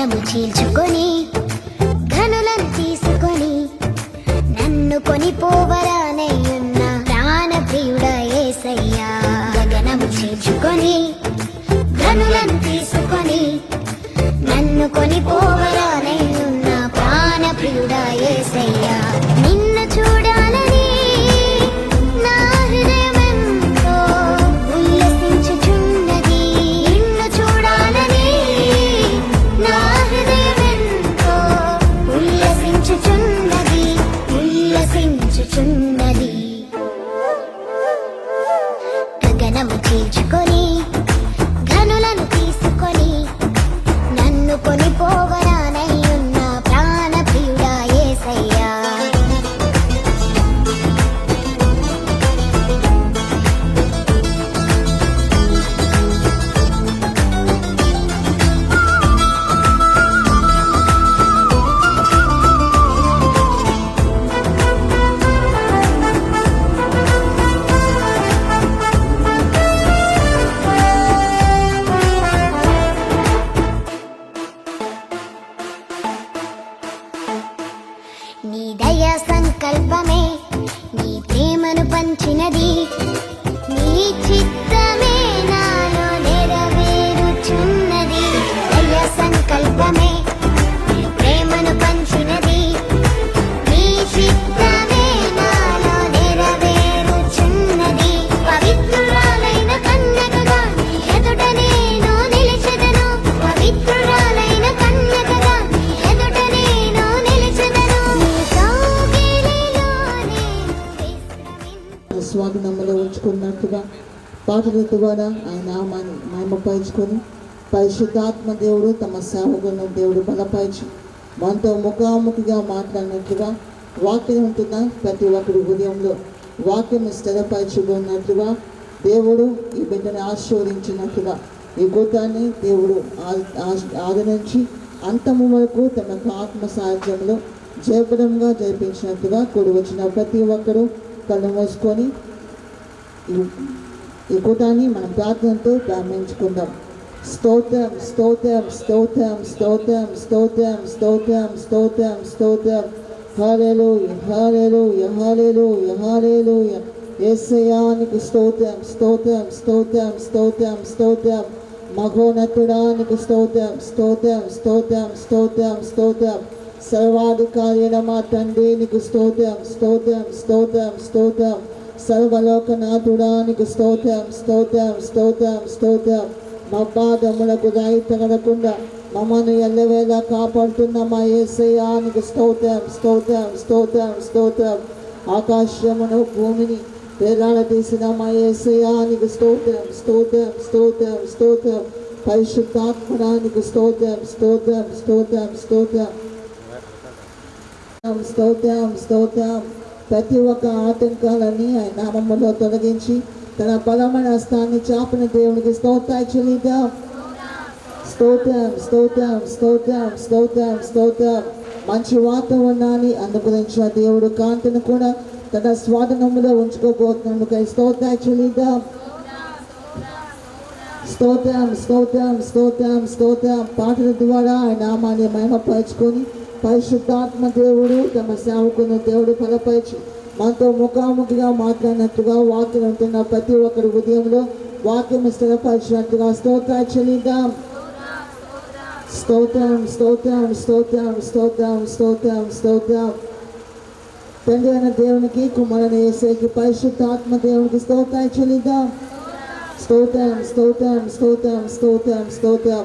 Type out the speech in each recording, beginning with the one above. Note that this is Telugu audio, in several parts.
గగనము చీల్చుకొని ఘనులను తీసుకొని నన్ను కొనిపోవరానయ్యున్న ప్రాణ ప్రియుడ యేసయ్యా. గగనము చీల్చుకొని ఘనులను తీసుకొని నన్ను కొనిపోవరానయ్యున్న ప్రాణ ప్రియుడ యేసయ్యా. నిన్ను చూడాలని నా హృదయమెంతో ఉల్లసించుచున్నది. నిన్ను చూడాలని నా హృదయమెంతో ఉల్లసించుచున్నది. గగనము చీల్చుకొని ఘనులను తీసుకొని నన్ను కొనిపోవరానయ్యున్న ప్రాణ ప్రియుడా యేసయ్యా. నీ దయా సంకల్పమే నీ ప్రేమను పంచినది. నీ చిత్తమే నాలో నెరవేరుచున్నది. దయా సంకల్పమే నీ ప్రేమను పంచినది. నీ చిత్తమే నాలో నెరవేరుచున్నది. పవిత్రురాలైన కన్యకగా నీ ఎదుట నేను నిలిచెదను. పవిత్రురాలైన కన్యకగా నీ ఎదుట నేను నిలిచెదను. స్వాధీనంలో ఉంచుకున్నట్టుగా పాటల ద్వారా ఆయన నామాన్ని మహిమపరుచుకొని పరిశుద్ధాత్మ దేవుడు తమ సేవకులను దేవుడు బలపరిచి మనతో ముఖాముఖిగా మాట్లాడినట్లుగా వాక్యం ఉంటున్న ప్రతి ఒక్కరి హృదయంలో వాక్యం స్థిరపరచుకున్నట్లుగా దేవుడు ఈ బిడ్డని ఆశీర్వదించినట్లుగా ఈ కూటాన్ని దేవుడు ఆదరించి అంతము వరకు తన ఆత్మ సాధ్యంలో జయపడంగా జరిపించినట్టుగా కూడి వచ్చిన ప్రతి ఒక్కరూ కళ్ళు మూసుకొని ఈ కూటాన్ని మనం ప్రార్థనతో ప్రారంభించుకుందాం. స్తోత్రం స్తోత్రం స్తోత్రం స్తోత్రం స్తోత్రం స్తోత్రం స్తోత్రం స్తోత్రం. హల్లెలూయా హల్లెలూయా హల్లెలూయా హల్లెలూయా. యేసయ్యానికి స్తోత్రం స్తోత్రం స్తోత్రం స్తోత్రం స్తోత్రం. మహోన్నతుడానికి స్తోత్రం స్తోత్రం స్తోత్రం స్తోత్రం స్తోత్రం. సర్వాధికారైన మా తండ్రి నీకు స్తోత్రం స్తోత్రం స్తోత్రం స్తోత్రం. సర్వలోకనాథుడానికి స్తోత్రం స్తోత్రం స్తోత్రం స్తోత్రం. మా పాదములకు రాయి తగలకుండా మమ్మల్ని ఎల్లవేళ కాపాడుతున్న మా యేసయ్యానికి స్తోత్రం స్తోత్రం స్తోత్రం స్తోత్రం. ఆకాశమును భూమిని వేలాడదీసిన మా యేసయ్యానికి స్తోత్రం స్తోత్రం స్తోత్రం స్తోత్రం. పరిశుద్ధాత్మడానికి స్తోత్రం స్తోత్రం స్తోత్రం స్తోత్రం స్తోత్రం స్తోత్రం. ప్రతి ఒక్క ఆటంకాలని ఆయన నామములో తొలగించి తన బలమైన హస్తాన్ని చాపిన దేవునికి స్తోత్రాలు చెల్లిద్దాం. స్తోత్రం స్తోత్రం స్తోత్రం స్తోత్రం స్తోత్రం. మంచి వాతావరణాన్ని అనుగ్రహించిన దేవుడు కాంతిని కూడా తన స్వాధీనంలో ఉంచుకోబోతున్నందుకై స్తోత్రాలు చెల్లిద్దాం. స్తోత్రం స్తోత్రం స్తోత్రం స్తోత్రం. పాటల ద్వారా ఆయన నామాన్ని మహిమపరుచుకొని పరిశుద్ధాత్మ దేవుడు తమ సేవకును దేవుడు బలపరిచి మనతో ముఖాముఖిగా మాట్లాడినట్టుగా వాక్యం ఉంటున్న ప్రతి ఒక్కరి ఉదయంలో వాక్యం స్థిరపరిచినట్టుగా స్తోత్రాలు చెల్లిద్దాం. స్తోత్రం స్తోత్రం స్తోత్రం స్తోత్రం స్తోత్రం స్తోత్రం. తండ్రి అయిన దేవునికి కుమారుని యేసుకి పరిశుద్ధాత్మ దేవునికి స్తోత్రాలు చెల్లిద్దాం. స్తోత్రం స్తోత్రం స్తోత్రం స్తోత్రం స్తోత్రం.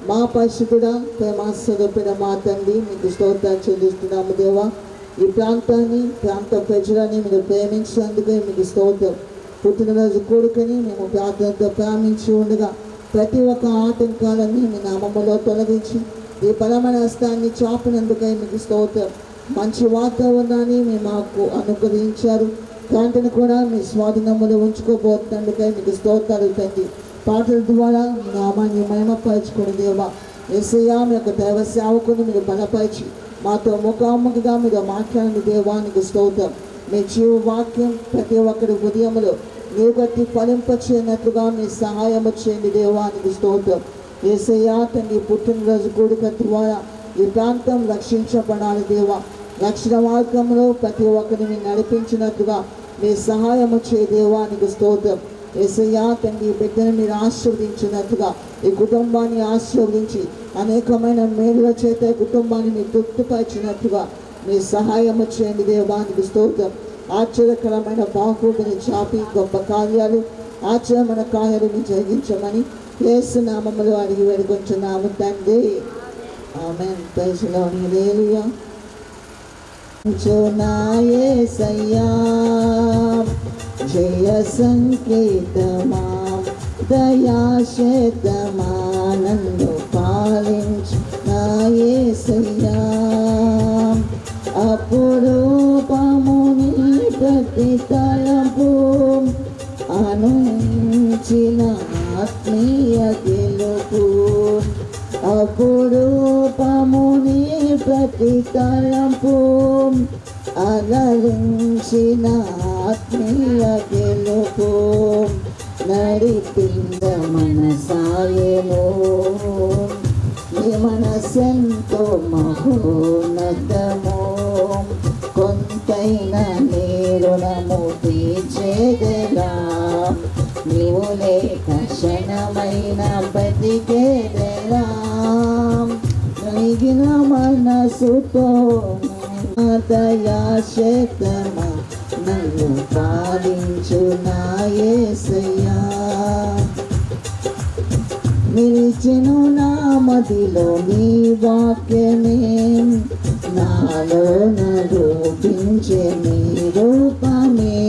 మా పరిశుద్ధుడా ప్రేమాస్వరూపిన మా తండ్రి మీకు స్తోత్రాలు చెల్లిస్తున్నాము దేవా. ఈ ప్రాంతాన్ని ప్రాంత ప్రజలని మీరు ప్రేమించినందుకే మీకు స్తోత్రం. పుట్టినరోజు కోరికని మేము ప్రార్థనతో ప్రారంభించి ఉండగా ప్రతి ఒక్క ఆటంకాలని మీ నామములో తొలగించి ఈ బలమైన హస్తాన్ని చాపినందుకై మీకు స్తోత్రం. మంచి వాతావరణాన్ని మీరు మాకు అనుగ్రహించారు. కాంతిని కూడా మీ స్వాధీనములో ఉంచుకోబోతున్నందుకై మీకు స్తోత్రాలు తండ్రి. పాటల ద్వారా మీ నామాన్ని మహిమపరచుకుని దేవా. యేసయ్యా మీ యొక్క దైవ సేవకుని మీరు బలపరిచి మాతో ముఖాముఖిగా మీరు మాట్లాడిన దేవానికి స్తోత్రం. మీ జీవ వాక్యం ప్రతి ఒక్కరి హృదయంలో నీరు కట్టి ఫలింపచేయనట్లుగా మీ సహాయం చేయండి దేవానికి స్తోత్రం. యేసయ్యా తండ్రి పుట్టినరోజు కూడిక ద్వారా ఈ ప్రాంతం రక్షించబడాలి దేవా. రక్షణ మార్గంలో ప్రతి ఒక్కరిని నడిపించినట్టుగా మీ సహాయము చే దేవా నీకు స్తోత్రం. యేసయ్యా తండ్రి బిడ్డను మీరు ఆశీర్వదించినట్టుగా ఈ కుటుంబాన్ని ఆశీర్వదించి అనేకమైన మేలుల చేత ఈ కుటుంబాన్ని మీరు తృప్తిపరిచినట్టుగా మీ సహాయము చేయండి దేవా నీకు స్తోత్రం. ఆశ్చర్యకరమైన బాహుబలి చాపి గొప్ప కార్యాలు ఆశ్చర్యమైన కార్యాలు మీరు జరిగించమని యేసు నామములో అడిగి వేడుకొంచున్నాము తండ్రి. ఆమేన్. Praise the lord. హల్లెలూయా. నా యేసయ్యా జయ సంకేతమా దయాశతమా నన్ను పాలించు నా యేసయ్యా. అపురూపముని ప్రతి తలంపు అనుంచిన ఆత్మీయ గెలుపు. అపురూపముని ప్రతి తలంపు అలరించిన ఆత్మీయ గెలుపు. నడిపింద మనసాయను నీ మనసెంతో మహోన్నతము. కొంతైనా నీ రుణము తీర్చేదెలా. నీవు లేక క్షణమైన బతికేదెలా. మిగిలిన మనసుతో దయాశతమా నన్ను పాలించు నా యేసయ్యా. నిలిచెను నా మదిలో నీ వాక్యమే నాలో నరూపించే నీ రూపమే.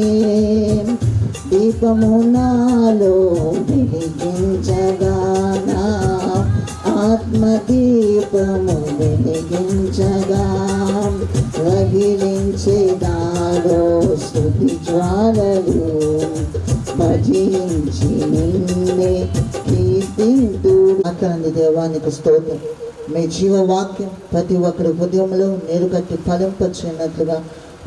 దీపము నాలో వెలిగించగా నా ఆత్మదీపము వెలిగించగా రగిలించే నాలో స్తుతి జ్వాలలు భజించి నిన్నే కీర్తింతు. అక్కడి దేవానికి స్తోత్రం. మీ జీవవాక్యం ప్రతి ఒక్కరి హృదయంలో నీరు కట్టి ఫలింపచేయనట్లుగా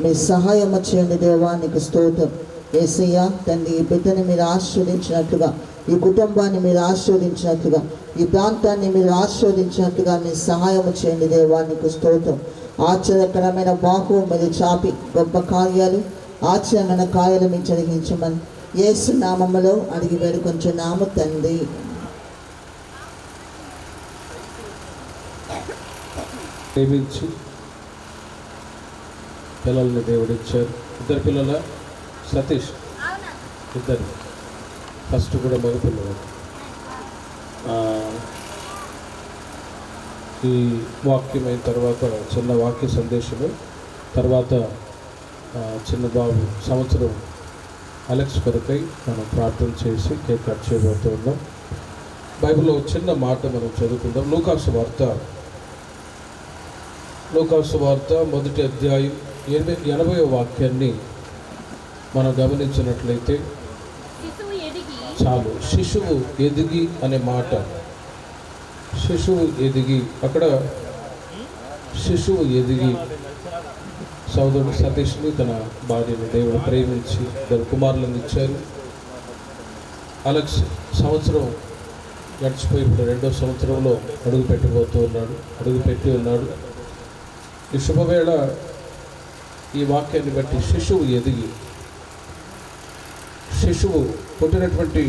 మీ సహాయం చేయండి దేవానికి స్తోత్రం. యేసయ్యా తండ్రి ఈ బిడ్డని మీరు ఆశీర్వదించినట్లుగా ఈ కుటుంబాన్ని మీరు ఆశీర్వదించినట్లుగా ఈ ప్రాంతాన్ని మీరు ఆశీర్వదించినట్లుగా మీ సహాయం చేయండి దేవానికి స్తోత్రం. ఆశ్చర్యకరమైన బాహు మీరు చాపి గొప్ప కార్యాలు ఆశ్చర్యమైన కార్యాలు మీరు జరిగించమని యేసు నామములో అడిగి వేడుకొంచున్నాము తండ్రి. ప్రేమించి పిల్లల్ని దేవుడిచ్చారు. ఇద్దరు పిల్లల సతీష్ ఇద్దరు, ఫస్ట్ కూడా మగ పిల్లలు. ఈ వాక్యం అయిన తర్వాత చిన్న వాక్య సందేశము తర్వాత చిన్న బాబు సంవత్సరం అలెక్స్ కొరకై మనం ప్రార్థన చేసి కేక్ కట్ చేయబోతూ ఉన్నాం. బైబిల్లో చిన్న మాట మనం చదువుకుందాం. లూకాసు వార్త మొదటి అధ్యాయం 80వ వాక్యాన్ని మనం గమనించినట్లయితే చాలు. శిశువు ఎదిగి అనే మాట, శిశువు ఎదిగి, అక్కడ శిశువు ఎదిగి సోదరుడు సతీష్ని తన భార్యను దేవుడు ప్రేమించి ఇద్దరు కుమారులను ఇచ్చారు. అలెక్స్ సంవత్సరం గడిచిపోయి ఇప్పుడు 2వ సంవత్సరంలో అడుగుపెట్టి ఉన్నాడు. ఈ శుభవేళ ఈ వాక్యాన్ని బట్టి శిశువు ఎదిగి, శిశువు పుట్టినటువంటి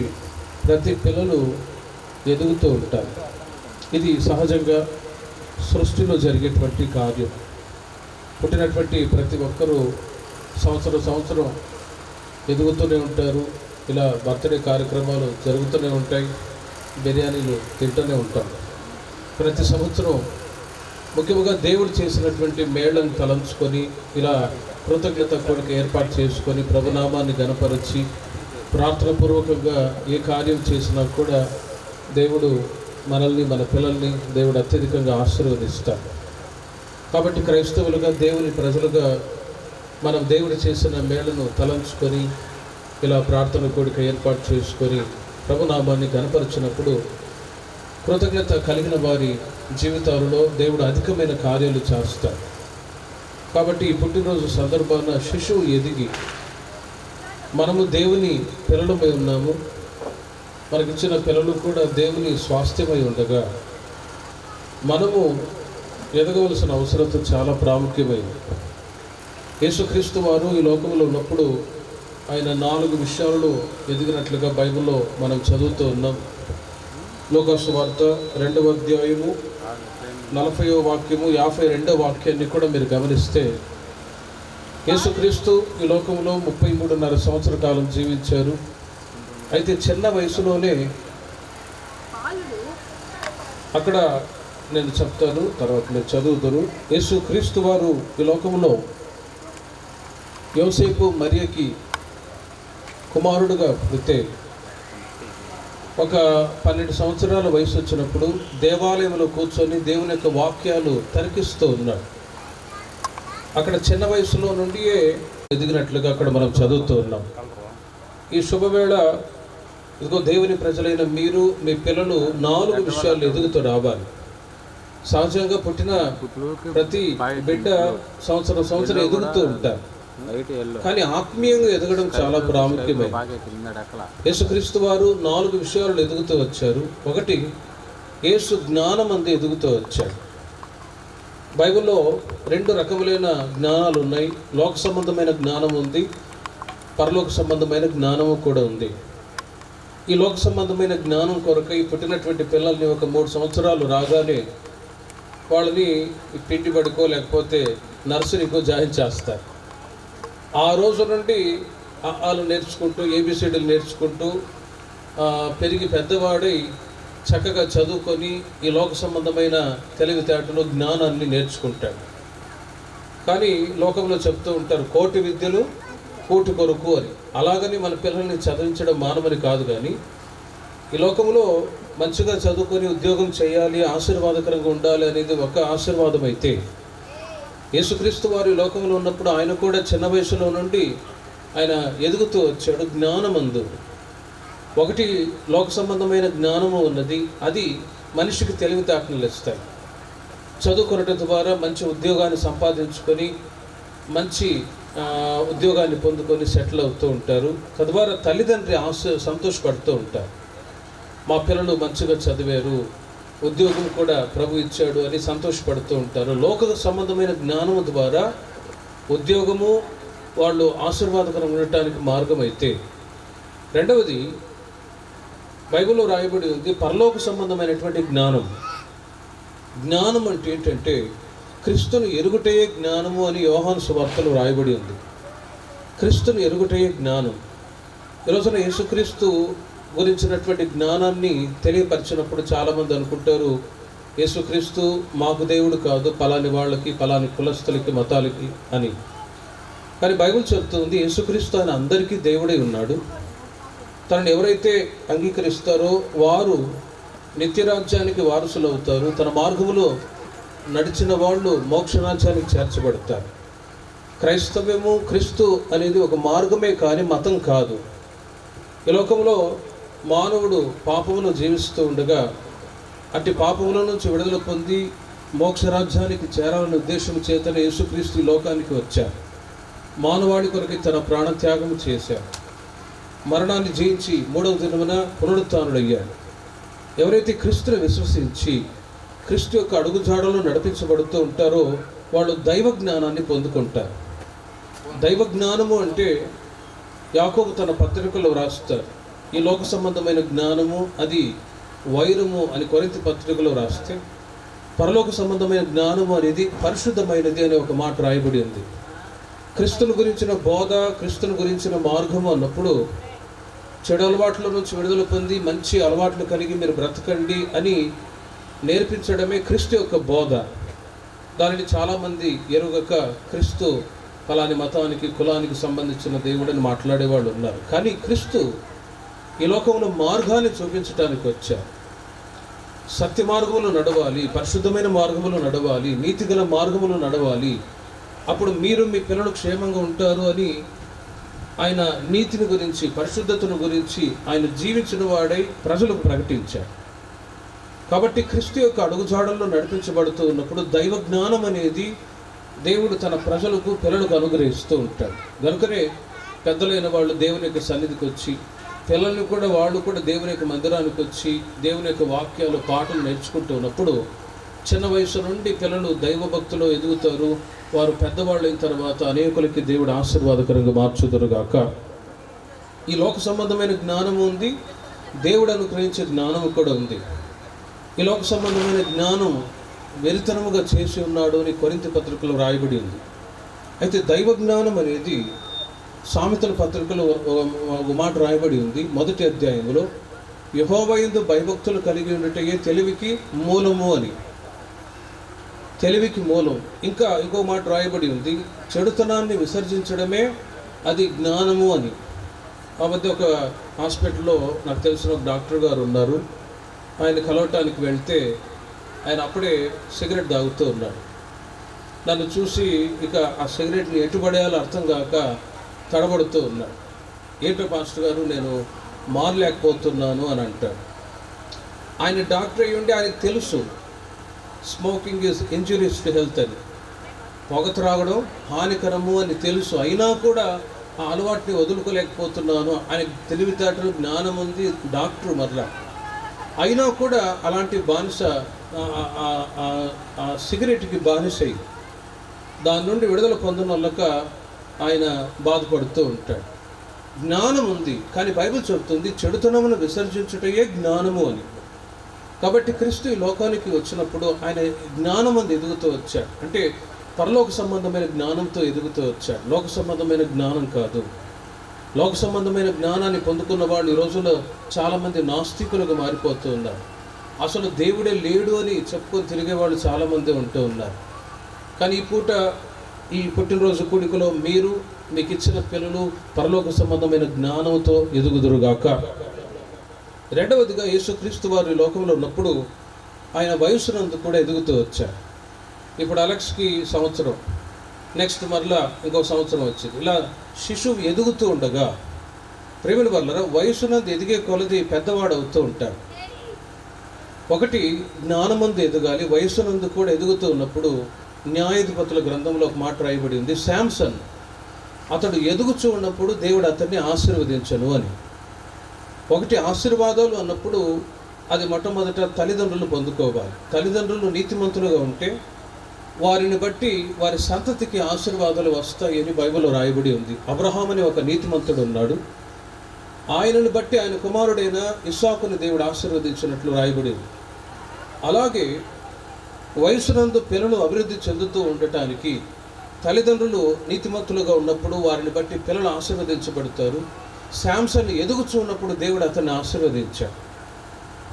ప్రతి పిల్లలు ఎదుగుతూ ఉంటారు. ఇది సహజంగా సృష్టిలో జరిగేటువంటి కార్యం. పుట్టినటువంటి ప్రతి ఒక్కరూ సంవత్సరం ఎదుగుతూనే ఉంటారు. ఇలా బర్త్డే కార్యక్రమాలు జరుగుతూనే ఉంటాయి, బిర్యానీలు తింటూనే ఉంటాం. ప్రతి సంవత్సరం ముఖ్యంగా దేవుడు చేసినటువంటి మేళ్లను తలంచుకొని ఇలా కృతజ్ఞత కొరకు ఏర్పాటు చేసుకొని ప్రభునామాన్ని గణపరిచి ప్రార్థనాపూర్వకంగా ఏ కార్యం చేసినా కూడా దేవుడు మనల్ని, మన పిల్లల్ని దేవుడు అత్యధికంగా ఆశీర్వదిస్తాడు. కాబట్టి క్రైస్తవులుగా, దేవుని ప్రజలుగా మనం దేవుడు చేసిన మేళ్లను తలంచుకొని ఇలా ప్రార్థన కోరిక ఏర్పాటు చేసుకొని ప్రభునామాన్ని గణపరిచినప్పుడు కృతజ్ఞత కలిగిన వారి జీవితాలలో దేవుడు అధికమైన కార్యాలు చేస్తాడు. కాబట్టి ఈ పుట్టినరోజు సందర్భాన శిశువు ఎదిగి, మనము దేవుని పిల్లలమై ఉన్నాము. మనకిచ్చిన పిల్లలు కూడా దేవుని స్వాస్థ్యమై ఉండగా మనము ఎదగవలసిన అవసరత చాలా ప్రాముఖ్యమైనది. యేసుక్రీస్తు వారు ఈ లోకంలో ఉన్నప్పుడు ఆయన 4 విషయాలలో ఎదిగినట్లుగా బైబిల్లో మనం చదువుతూ ఉన్నాం. లూకాసు వార్త 2వ అధ్యాయము 40వ వాక్యము 52వ వాక్యాన్ని కూడా మీరు గమనిస్తే యేసుక్రీస్తు ఈ లోకంలో 33.5 సంవత్సర కాలం జీవించారు. అయితే చిన్న వయసులోనే అక్కడ నేను చెప్తాను, తర్వాత మీరు చదువుతారు. యేసుక్రీస్తు వారు ఈ లోకంలో యోసేపు మరియకి కుమారుడుగా పుడితే ఒక 12 సంవత్సరాల వయసు వచ్చినప్పుడు దేవాలయంలో కూర్చొని దేవుని యొక్క వాక్యాలు తర్కిస్తూ ఉన్నాడు. అక్కడ చిన్న వయసులో నుండియే ఎదిగినట్లుగా అక్కడ మనం చదువుతూ ఉన్నాం. ఈ శుభవేళ ఇదిగో దేవుని ప్రజలైన మీరు మీ పిల్లలు 4 విషయాలు ఎదుగుతూ రావాలి. సహజంగా పుట్టిన ప్రతి బిడ్డ సంవత్సరం ఎదుగుతూ ఉంటారు, కానీ ఆత్మీయంగా ఎదగడం చాలా ప్రాముఖ్యమైనది. యేసుక్రీస్తు వారు 4 విషయాలు ఎదుగుతూ వచ్చారు. ఒకటి, యేసు జ్ఞానం అందు ఎదుగుతూ వచ్చాడు. బైబిల్లో 2 రకములైన జ్ఞానాలు ఉన్నాయి. లోక సంబంధమైన జ్ఞానం ఉంది, పరలోక సంబంధమైన జ్ఞానము కూడా ఉంది. ఈ లోక సంబంధమైన జ్ఞానం కొరకై పుట్టినటువంటి పిల్లల్ని ఒక 3 సంవత్సరాలు రాగానే వాళ్ళని పిండి బడికో లేకపోతే నర్సరీకో జాయిన్ చేస్తారు. ఆ రోజు నుండి ఆలు నేర్చుకుంటూ ఏబిసిడీలు నేర్చుకుంటూ పెరిగి పెద్దవాడై చక్కగా చదువుకొని ఈ లోక సంబంధమైన తెలివితేటలు జ్ఞానాన్ని నేర్చుకుంటాడు. కానీ లోకంలో చెప్తూ ఉంటారు, కోటి విద్యలు కూటి కొరకు అని. అలాగని మన పిల్లల్ని చదివించడం మానమని కాదు, కానీ ఈ లోకంలో మంచిగా చదువుకొని ఉద్యోగం చేయాలి, ఆశీర్వాదకరంగా ఉండాలి అనేది ఒక ఆశీర్వాదం అయితే, యేసుక్రీస్తు వారు ఈ లోకంలో ఉన్నప్పుడు ఆయన కూడా చిన్న వయసులో నుండి ఆయన ఎదుగుతూ వచ్చాడు జ్ఞానమందు. ఒకటి, లోక సంబంధమైన జ్ఞానము ఉన్నది, అది మనిషికి తెలివితేటలు ఇస్తాయి. చదువుకొనటం ద్వారా మంచి ఉద్యోగాన్ని సంపాదించుకొని మంచి ఉద్యోగాన్ని పొందుకొని సెటిల్ అవుతూ ఉంటారు. తద్వారా తల్లిదండ్రి సంతోషపడుతూ ఉంటారు. మా పిల్లలు మంచిగా చదివారు, ఉద్యోగం కూడా ప్రభు ఇచ్చాడు అని సంతోషపడుతూ ఉంటారు. లోక సంబంధమైన జ్ఞానము ద్వారా ఉద్యోగము వాళ్ళు ఆశీర్వాదకరంగా ఉండటానికి మార్గం అయితే, రెండవది బైబిల్లో రాయబడి ఉంది పరలోక సంబంధమైనటువంటి జ్ఞానం. జ్ఞానం అంటే ఏంటంటే క్రీస్తును ఎరుగుటయే జ్ఞానము అని యోహాను సువార్తలో రాయబడి ఉంది. క్రీస్తును ఎరుగుటయే జ్ఞానం. ఈరోజున యేసుక్రీస్తు గురించినటువంటి జ్ఞానాన్ని తెలియపరిచినప్పుడు చాలామంది అనుకుంటారు, యేసుక్రీస్తు మాకు దేవుడు కాదు, పలాని వాళ్ళకి పలాని కులస్తులకి మతాలకి అని. కానీ బైబిల్ చెప్తుంది యేసుక్రీస్తు ఆయన అందరికీ దేవుడై ఉన్నాడు. తనను ఎవరైతే అంగీకరిస్తారో వారు నిత్యరాజ్యానికి వారసులు అవుతారు. తన మార్గములో నడిచిన వాళ్ళు మోక్షరాజ్యానికి చేర్చబడతారు. క్రైస్తవ్యము, క్రీస్తు అనేది ఒక మార్గమే కానీ మతం కాదు. ఈ లోకంలో మానవుడు పాపమును జీవిస్తూ ఉండగా అట్టి పాపముల నుంచి విడుదల పొంది మోక్షరాజ్యానికి చేరాలనే ఉద్దేశం చేతనే యేసుక్రీస్తు ఈ లోకానికి వచ్చారు. మానవాళి కొరకు తన ప్రాణత్యాగం చేశారు. మరణాన్ని జయించి 3వ దినమున పునరుత్థానుడయ్యాడు. ఎవరైతే క్రీస్తును విశ్వసించి క్రీస్తు యొక్క అడుగుజాడలో నడిపించబడుతూ ఉంటారో వాళ్ళు దైవ జ్ఞానాన్ని పొందుకుంటారు. దైవ జ్ఞానము అంటే యాకోబు తన పత్రికలో రాస్తారు, ఈ లోక సంబంధమైన జ్ఞానము అది వైరము అని కొరింథీ పత్రికలో రాస్తే, పరలోక సంబంధమైన జ్ఞానము అనేది పరిశుద్ధమైనది అనే ఒక మాట రాయబడి ఉంది. క్రీస్తుని గురించిన బోధ, క్రీస్తుని గురించిన మార్గము అన్నప్పుడు చెడు అలవాట్ల నుంచి విడుదల పొంది మంచి అలవాట్లు కలిగి మీరు బ్రతకండి అని నేర్పించడమే క్రీస్తు యొక్క బోధ. దానిని చాలామంది ఎరుగక క్రీస్తు ఫలాని మతానికి కులానికి సంబంధించిన దేవుడని మాట్లాడేవాళ్ళు ఉన్నారు. కానీ క్రీస్తు ఈ లోకంలో మార్గాన్ని చూపించడానికి వచ్చారు. సత్య మార్గములు నడవాలి, పరిశుద్ధమైన మార్గములు నడవాలి, నీతిగల మార్గములు నడవాలి, అప్పుడు మీరు మీ పిల్లలు క్షేమంగా ఉంటారు అని ఆయన నీతిని గురించి, పరిశుద్ధతను గురించి ఆయన జీవించిన వాడై ప్రజలకు ప్రకటించాడు. కాబట్టి క్రీస్తు యొక్క అడుగుజాడల్లో నడిపించబడుతూ ఉన్నప్పుడు దైవ జ్ఞానం అనేది దేవుడు తన ప్రజలకు పిల్లలకు అనుగ్రహిస్తూ ఉంటాడు. కనుకనే పెద్దలైన వాళ్ళు దేవుని యొక్క సన్నిధికి వచ్చి పిల్లల్ని కూడా వాళ్ళు కూడా దేవుని యొక్క మందిరానికి వచ్చి దేవుని యొక్క వాక్యాలు పాటలు నేర్చుకుంటూ ఉన్నప్పుడు చిన్న వయసు నుండి పిల్లలు దైవభక్తిలో ఎదుగుతారు. వారు పెద్దవాళ్ళు అయిన తర్వాత అనేకులకి దేవుడు ఆశీర్వాదకరంగా మార్చుదురుగాక. ఈ లోక సంబంధమైన జ్ఞానం ఉంది, దేవుడు అనుగ్రహించే జ్ఞానం కూడా ఉంది. ఈ లోక సంబంధమైన జ్ఞానం వెరితనముగా చేసి ఉన్నాడు అని కొరింథీ పత్రికలో రాయబడి ఉంది. అయితే దైవ జ్ఞానం అనేది సామెతల పత్రికలో ఒక మాట రాయబడి ఉంది. 1వ అధ్యాయంలో యెహోవా యందు భయభక్తులు కలిగి ఉండటయే తెలివికి మూలము అని. తెలివికి మూలం. ఇంకా ఇంకో మాట రాయబడి ఉంది, చెడుతనాన్ని విసర్జించడమే అది జ్ఞానము అని. ఆ మధ్య ఒక హాస్పిటల్లో నాకు తెలిసిన ఒక డాక్టర్ గారు ఉన్నారు. ఆయన కలవటానికి వెళ్తే ఆయన అప్పుడే సిగరెట్ తాగుతూ ఉన్నాడు. నన్ను చూసి ఇక ఆ సిగరెట్ని ఎటుబడేయాలో అర్థం కాక తడబడుతూ ఉన్నాడు. ఏంటో పాస్టర్ గారు నేను మారలేకపోతున్నాను అని అంటాడు. ఆయన డాక్టర్ అయ్యి ఉండి ఆయనకు తెలుసు smoking is injuries to health అని, పొగ త్రాగడం హానికరము అని తెలుసు. అయినా కూడా ఆ అలవాటుని వదులుకోలేకపోతున్నాను. ఆయనకు తెలివితేటలు జ్ఞానం ఉంది, డాక్టర్ మరలా. అయినా కూడా అలాంటి బానిస సిగరెట్కి బానిసై దాని నుండి విడుదల పొందనొల్లక ఆయన బాధపడుతూ ఉంటాడు. జ్ఞానం ఉంది, కానీ బైబిల్ చెబుతుంది చెడుతనమును విసర్జించుటయే జ్ఞానము అని. కాబట్టి క్రీస్తు ఈ లోకానికి వచ్చినప్పుడు ఆయన జ్ఞానం అందు ఎదుగుతూ వచ్చాడు. అంటే పరలోక సంబంధమైన జ్ఞానంతో ఎదుగుతూ వచ్చాడు, లోక సంబంధమైన జ్ఞానం కాదు. లోక సంబంధమైన జ్ఞానాన్ని పొందుకున్న వాళ్ళు ఈ రోజుల్లో చాలామంది నాస్తికులుగా మారిపోతూ ఉన్నారు. అసలు దేవుడే లేడు అని చెప్పుకొని తిరిగే వాళ్ళు చాలామంది ఉంటూ ఉన్నారు. కానీ ఈ పూట ఈ పుట్టినరోజు కూడికలో మీరు మీకు ఇచ్చిన పిల్లలు పరలోక సంబంధమైన జ్ఞానంతో ఎదుగుదురుగాక. రెండవదిగా యేసుక్రీస్తు వారు ఈ లోకంలో ఉన్నప్పుడు ఆయన వయసునందు కూడా ఎదుగుతూ వచ్చారు. ఇప్పుడు అలెక్స్కి సంవత్సరం, నెక్స్ట్ మరలా ఇంకో సంవత్సరం వచ్చింది. ఇలా శిశువు ఎదుగుతూ ఉండగా ప్రేమిల వల్ల వయసునందు ఎదిగే కొలది పెద్దవాడు అవుతూ ఉంటాడు. ఒకటి జ్ఞానమందు ఎదగాలి, వయసునందు కూడా ఎదుగుతూ ఉన్నప్పుడు న్యాయాధిపతుల గ్రంథంలో ఒక మాట రాయబడి ఉంది, శాంసన్ అతడు ఎదుగుచూ ఉన్నప్పుడు దేవుడు అతన్ని ఆశీర్వదించను అని. ఒకటి ఆశీర్వాదాలు అన్నప్పుడు అది మొట్టమొదట తల్లిదండ్రులు పొందుకోవాలి. తల్లిదండ్రులు నీతిమంతులుగా ఉంటే వారిని బట్టి వారి సంతతికి ఆశీర్వాదాలు వస్తాయని బైబిల్లో రాయబడి ఉంది. అబ్రహాం అని ఒక నీతిమంతుడు ఉన్నాడు. ఆయనను బట్టి ఆయన కుమారుడైన ఇస్సాకుని దేవుడు ఆశీర్వదించినట్లు రాయబడి ఉంది. అలాగే వయసునందు పిల్లలు అభివృద్ధి చెందుతూ ఉండటానికి తల్లిదండ్రులు నీతిమంతులుగా ఉన్నప్పుడు వారిని బట్టి పిల్లలు ఆశీర్వదించబడతారు. శాంసన్ ఎదుగుచూ ఉన్నప్పుడు దేవుడు అతన్ని ఆశీర్వదించాడు.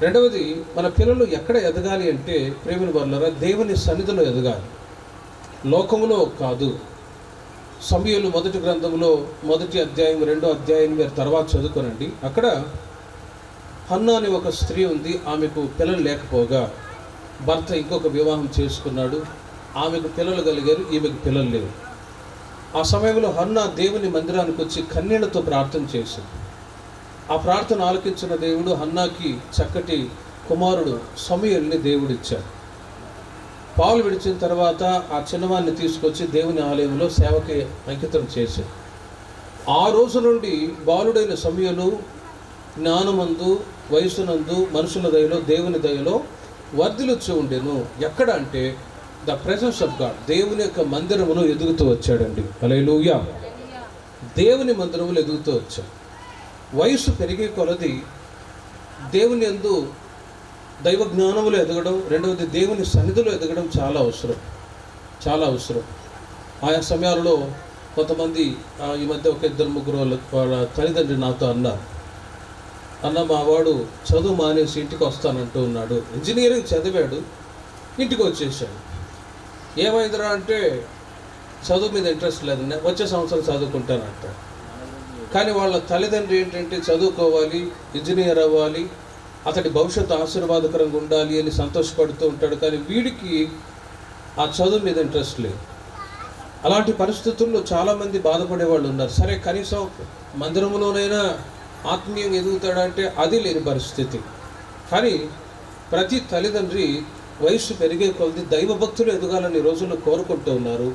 రెండవది, మన పిల్లలు ఎక్కడ ఎదగాలి అంటే ప్రేమిల వల్ల దేవుని సన్నిధిలో ఎదగాలి, లోకములో కాదు. సమూయేలు మొదటి గ్రంథంలో 1వ అధ్యాయం 2వ అధ్యాయం మీరు తర్వాత చదువుకోనండి. అక్కడ హన్నా అనే ఒక స్త్రీ ఉంది. ఆమెకు పిల్లలు లేకపోగా భర్త ఇంకొక వివాహం చేసుకున్నాడు. ఆమెకు పిల్లలు కలిగారు, ఈమెకు పిల్లలు లేవు. ఆ సమయంలో హన్నా దేవుని మందిరానికి వచ్చి కన్నీళ్లతో ప్రార్థన చేసింది. ఆ ప్రార్థన ఆలకించిన దేవుడు హన్నాకి చక్కటి కుమారుడు సమూయేలుని దేవుడు ఇచ్చాడు. పాలు విడిచిన తర్వాత ఆ చిన్నవాడిని తీసుకొచ్చి దేవుని ఆలయంలో సేవకి అంకితం చేశాడు. ఆ రోజు నుండి బాలుడైన సమూయేలు జ్ఞానమందు, వయసునందు, మనుషుల దయలో, దేవుని దయలో వర్ధిల్లుచూ ఉండెను. ఎక్కడ అంటే ద ప్రెసెన్స్ ఆఫ్ గాడ్, దేవుని యొక్క మందిరములో ఎదుగుతూ వచ్చాడండి. హల్లెలూయా. దేవుని మందిరములో ఎదుగుతూ వచ్చాడు. వయసు పెరిగే కొలది దేవుని యందు దైవ జ్ఞానములో ఎదగడం, రెండవది దేవుని సన్నిధిలో ఎదగడం చాలా అవసరం, చాలా అవసరం. ఆయా సమయాలలో కొంతమంది ఈ మధ్య ఒక 2-3 వాళ్ళ తల్లిదండ్రులు నాతో అన్నారు, అన్న మా వాడు చదువు మానేసి ఇంటికి వస్తానంటూ ఉన్నాడు. ఇంజనీరింగ్ చదివాడు, ఇంటికి వచ్చేసాడు. ఏమైందిరా అంటే చదువు మీద ఇంట్రెస్ట్ లేదండి, వచ్చే సంవత్సరం చదువుకుంటానంట. కానీ వాళ్ళ తల్లిదండ్రులు ఏంటంటే చదువుకోవాలి, ఇంజనీర్ అవ్వాలి, అతడి భవిష్యత్తు ఆశీర్వాదకరంగా ఉండాలి అని సంతోషపడుతూ ఉంటాడు. కానీ వీడికి ఆ చదువు మీద ఇంట్రెస్ట్ లేదు. అలాంటి పరిస్థితుల్లో చాలామంది బాధపడే వాళ్ళు ఉన్నారు. సరే కనీసం మందిరంలోనైనా ఆత్మీయంగా ఎదుగుతాడంటే అది లేని పరిస్థితి. కానీ ప్రతి తల్లిదండ్రి వయసు పెరిగే కొలది దైవభక్తులు ఎదగాలని రోజుల్లో కోరుకుంటూ ఉన్నారు.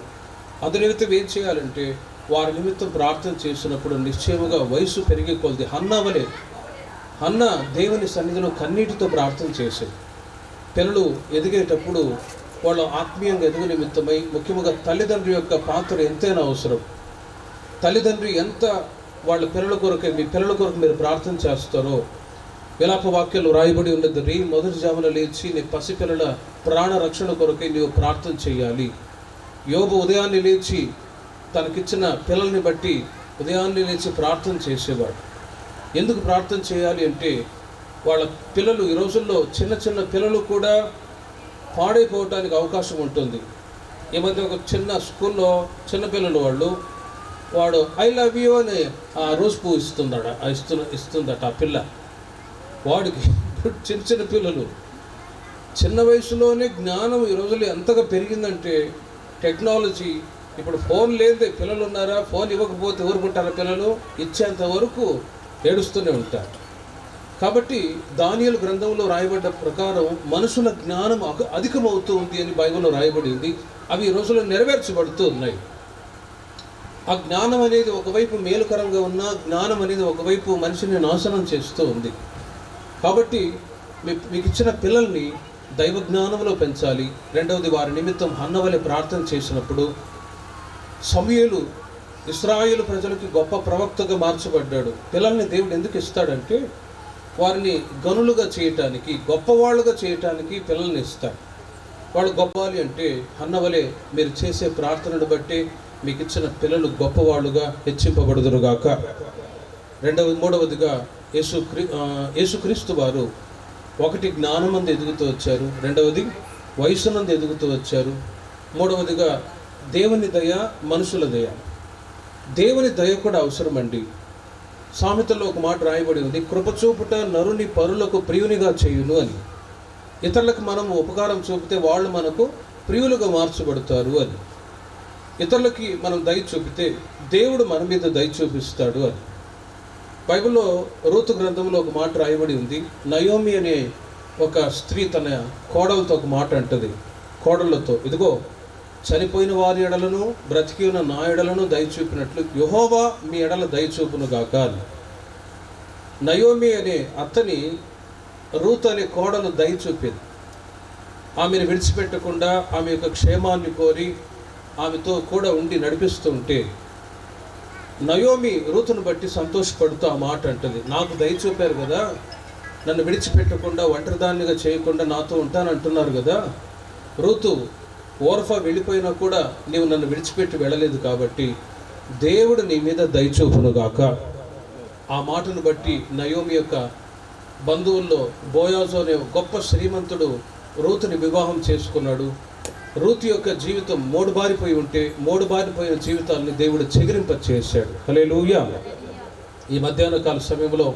అందు నిమిత్తం ఏం చేయాలంటే వారి నిమిత్తం ప్రార్థన చేసినప్పుడు నిశ్చయముగా వయసు పెరిగే కొలది హన్నా వలె హన్న దేవుని సన్నిధిలో కన్నీటితో ప్రార్థన చేసేది. పిల్లలు ఎదిగేటప్పుడు వాళ్ళు ఆత్మీయంగా ఎదుగు నిమిత్తమై ముఖ్యంగా తల్లిదండ్రి యొక్క పాత్ర ఎంతైనా అవసరం. తల్లిదండ్రి ఎంత వాళ్ళ పిల్లల కొరకే, మీ పిల్లల కొరకు మీరు ప్రార్థన చేస్తారో, విలాప వాక్యాలు రాయబడి ఉన్నది, మొదటి జామున లేచి నీ పసిపిల్లల ప్రాణ రక్షణ కొరకే నీవు ప్రార్థన చేయాలి. యోబు ఉదయాన్నే లేచి తనకిచ్చిన పిల్లల్ని బట్టి ఉదయాన్నే లేచి ప్రార్థన చేసేవాడు. ఎందుకు ప్రార్థన చేయాలి అంటే వాళ్ళ పిల్లలు ఈ రోజుల్లో చిన్న చిన్న పిల్లలు కూడా పాడైపోవటానికి అవకాశం ఉంటుంది. ఈ మధ్య ఒక చిన్న స్కూల్లో చిన్నపిల్లలు వాడు ఐ లవ్ యూ అని ఆ రోజు పువ్వు ఇస్తుందట ఆ పిల్ల వాడికి. చిన్న చిన్న పిల్లలు చిన్న వయసులోనే జ్ఞానం ఈ రోజుల్లో ఎంతగా పెరిగిందంటే టెక్నాలజీ. ఇప్పుడు ఫోన్ లేదే పిల్లలు ఉన్నారా? ఫోన్ ఇవ్వకపోతే ఊరుకుంటారా పిల్లలు? ఇచ్చేంత వరకు ఏడుస్తూనే ఉంటారు. కాబట్టి దానియేలు గ్రంథంలో రాయబడ్డ ప్రకారం మనుషుల జ్ఞానం అధికమవుతూ ఉంది అని బైబిల్లో రాయబడింది. అవి ఈ రోజుల్లో నెరవేర్చబడుతూ ఉన్నాయి. ఆ జ్ఞానం అనేది ఒకవైపు మేలుకరంగా ఉన్న, జ్ఞానం అనేది ఒకవైపు మనిషిని నాశనం చేస్తూ ఉంది. కాబట్టి మీకు ఇచ్చిన పిల్లల్ని దైవ జ్ఞానంలో పెంచాలి. రెండవది, వారి నిమిత్తం హన్న వలె ప్రార్థన చేసినప్పుడు సమూయేలు ఇశ్రాయేలు ప్రజలకి గొప్ప ప్రవక్తగా మార్చబడ్డాడు. పిల్లల్ని దేవుడు ఎందుకు ఇస్తాడంటే వారిని గనులుగా చేయటానికి, గొప్పవాళ్ళుగా చేయటానికి పిల్లల్ని ఇస్తాడు. వాళ్ళు గొప్పవాలి అంటే హన్న వలె మీరు చేసే ప్రార్థనను బట్టి మీకు ఇచ్చిన పిల్లలు గొప్పవాళ్ళుగా హెచ్చింపబడుదురుగాక. మూడవదిగా యేసుక్రీస్తు వారు ఒకటి జ్ఞానమందు ఎదుగుతూ వచ్చారు, రెండవది వయసునందు ఎదుగుతూ వచ్చారు, మూడవదిగా దేవుని దయ, మనుషుల దయ. దేవుని దయ కూడా అవసరమండి. సామెతల్లో ఒక మాట రాయబడి ఉంది, కృపచూపుట నరుని పరులకు ప్రియునిగా చేయును అని. ఇతరులకు మనం ఉపకారం చూపితే వాళ్ళు మనకు ప్రియులుగా మార్చబడతారు అని. ఇతరులకి మనం దయ చూపితే దేవుడు మన మీద దయ చూపిస్తాడు అని. బైబిల్లో రూతు గ్రంథంలో ఒక మాట రాయబడి ఉంది. నయోమి అనే ఒక స్త్రీ తన కోడలతో ఒక మాట అంటది. కోడళ్ళతో, ఇదిగో చనిపోయిన వారి ఎడలను బ్రతికి ఉన్న నా ఎడలను దయచూపినట్లు యెహోవా మీ ఎడల దయచూపును గాక అని. నయోమి అనే అత్తని రూత్ అనే కోడలు దయచూపింది. ఆమెను విడిచిపెట్టకుండా ఆమె యొక్క క్షేమాన్ని కోరి ఆమెతో కూడా ఉండి నడిపిస్తూ ఉంటే నయోమి రూతును బట్టి సంతోషపడుతూ ఆ మాట అంటది, నాకు దయచూపారు కదా, నన్ను విడిచిపెట్టకుండా ఒంటరిదాన్నిగా చేయకుండా నాతో ఉంటానంటున్నారు కదా, రూతు ఓర్ఫా వెళ్ళిపోయినా కూడా నీవు నన్ను విడిచిపెట్టి వెళ్ళలేదు కాబట్టి దేవుడు నీ మీద దయచూపునుగాక. ఆ మాటను బట్టి నయోమి యొక్క బంధువుల్లో బోయాజు అనే గొప్ప శ్రీమంతుడు రూతుని వివాహం చేసుకున్నాడు. రూతు యొక్క జీవితం మోడుబారిపోయి ఉంటే మోడుబారిపోయిన జీవితాన్ని దేవుడు చెగిరింప చేశాడు. హల్లెలూయా. ఈ మధ్యాహ్న కాల సమయంలో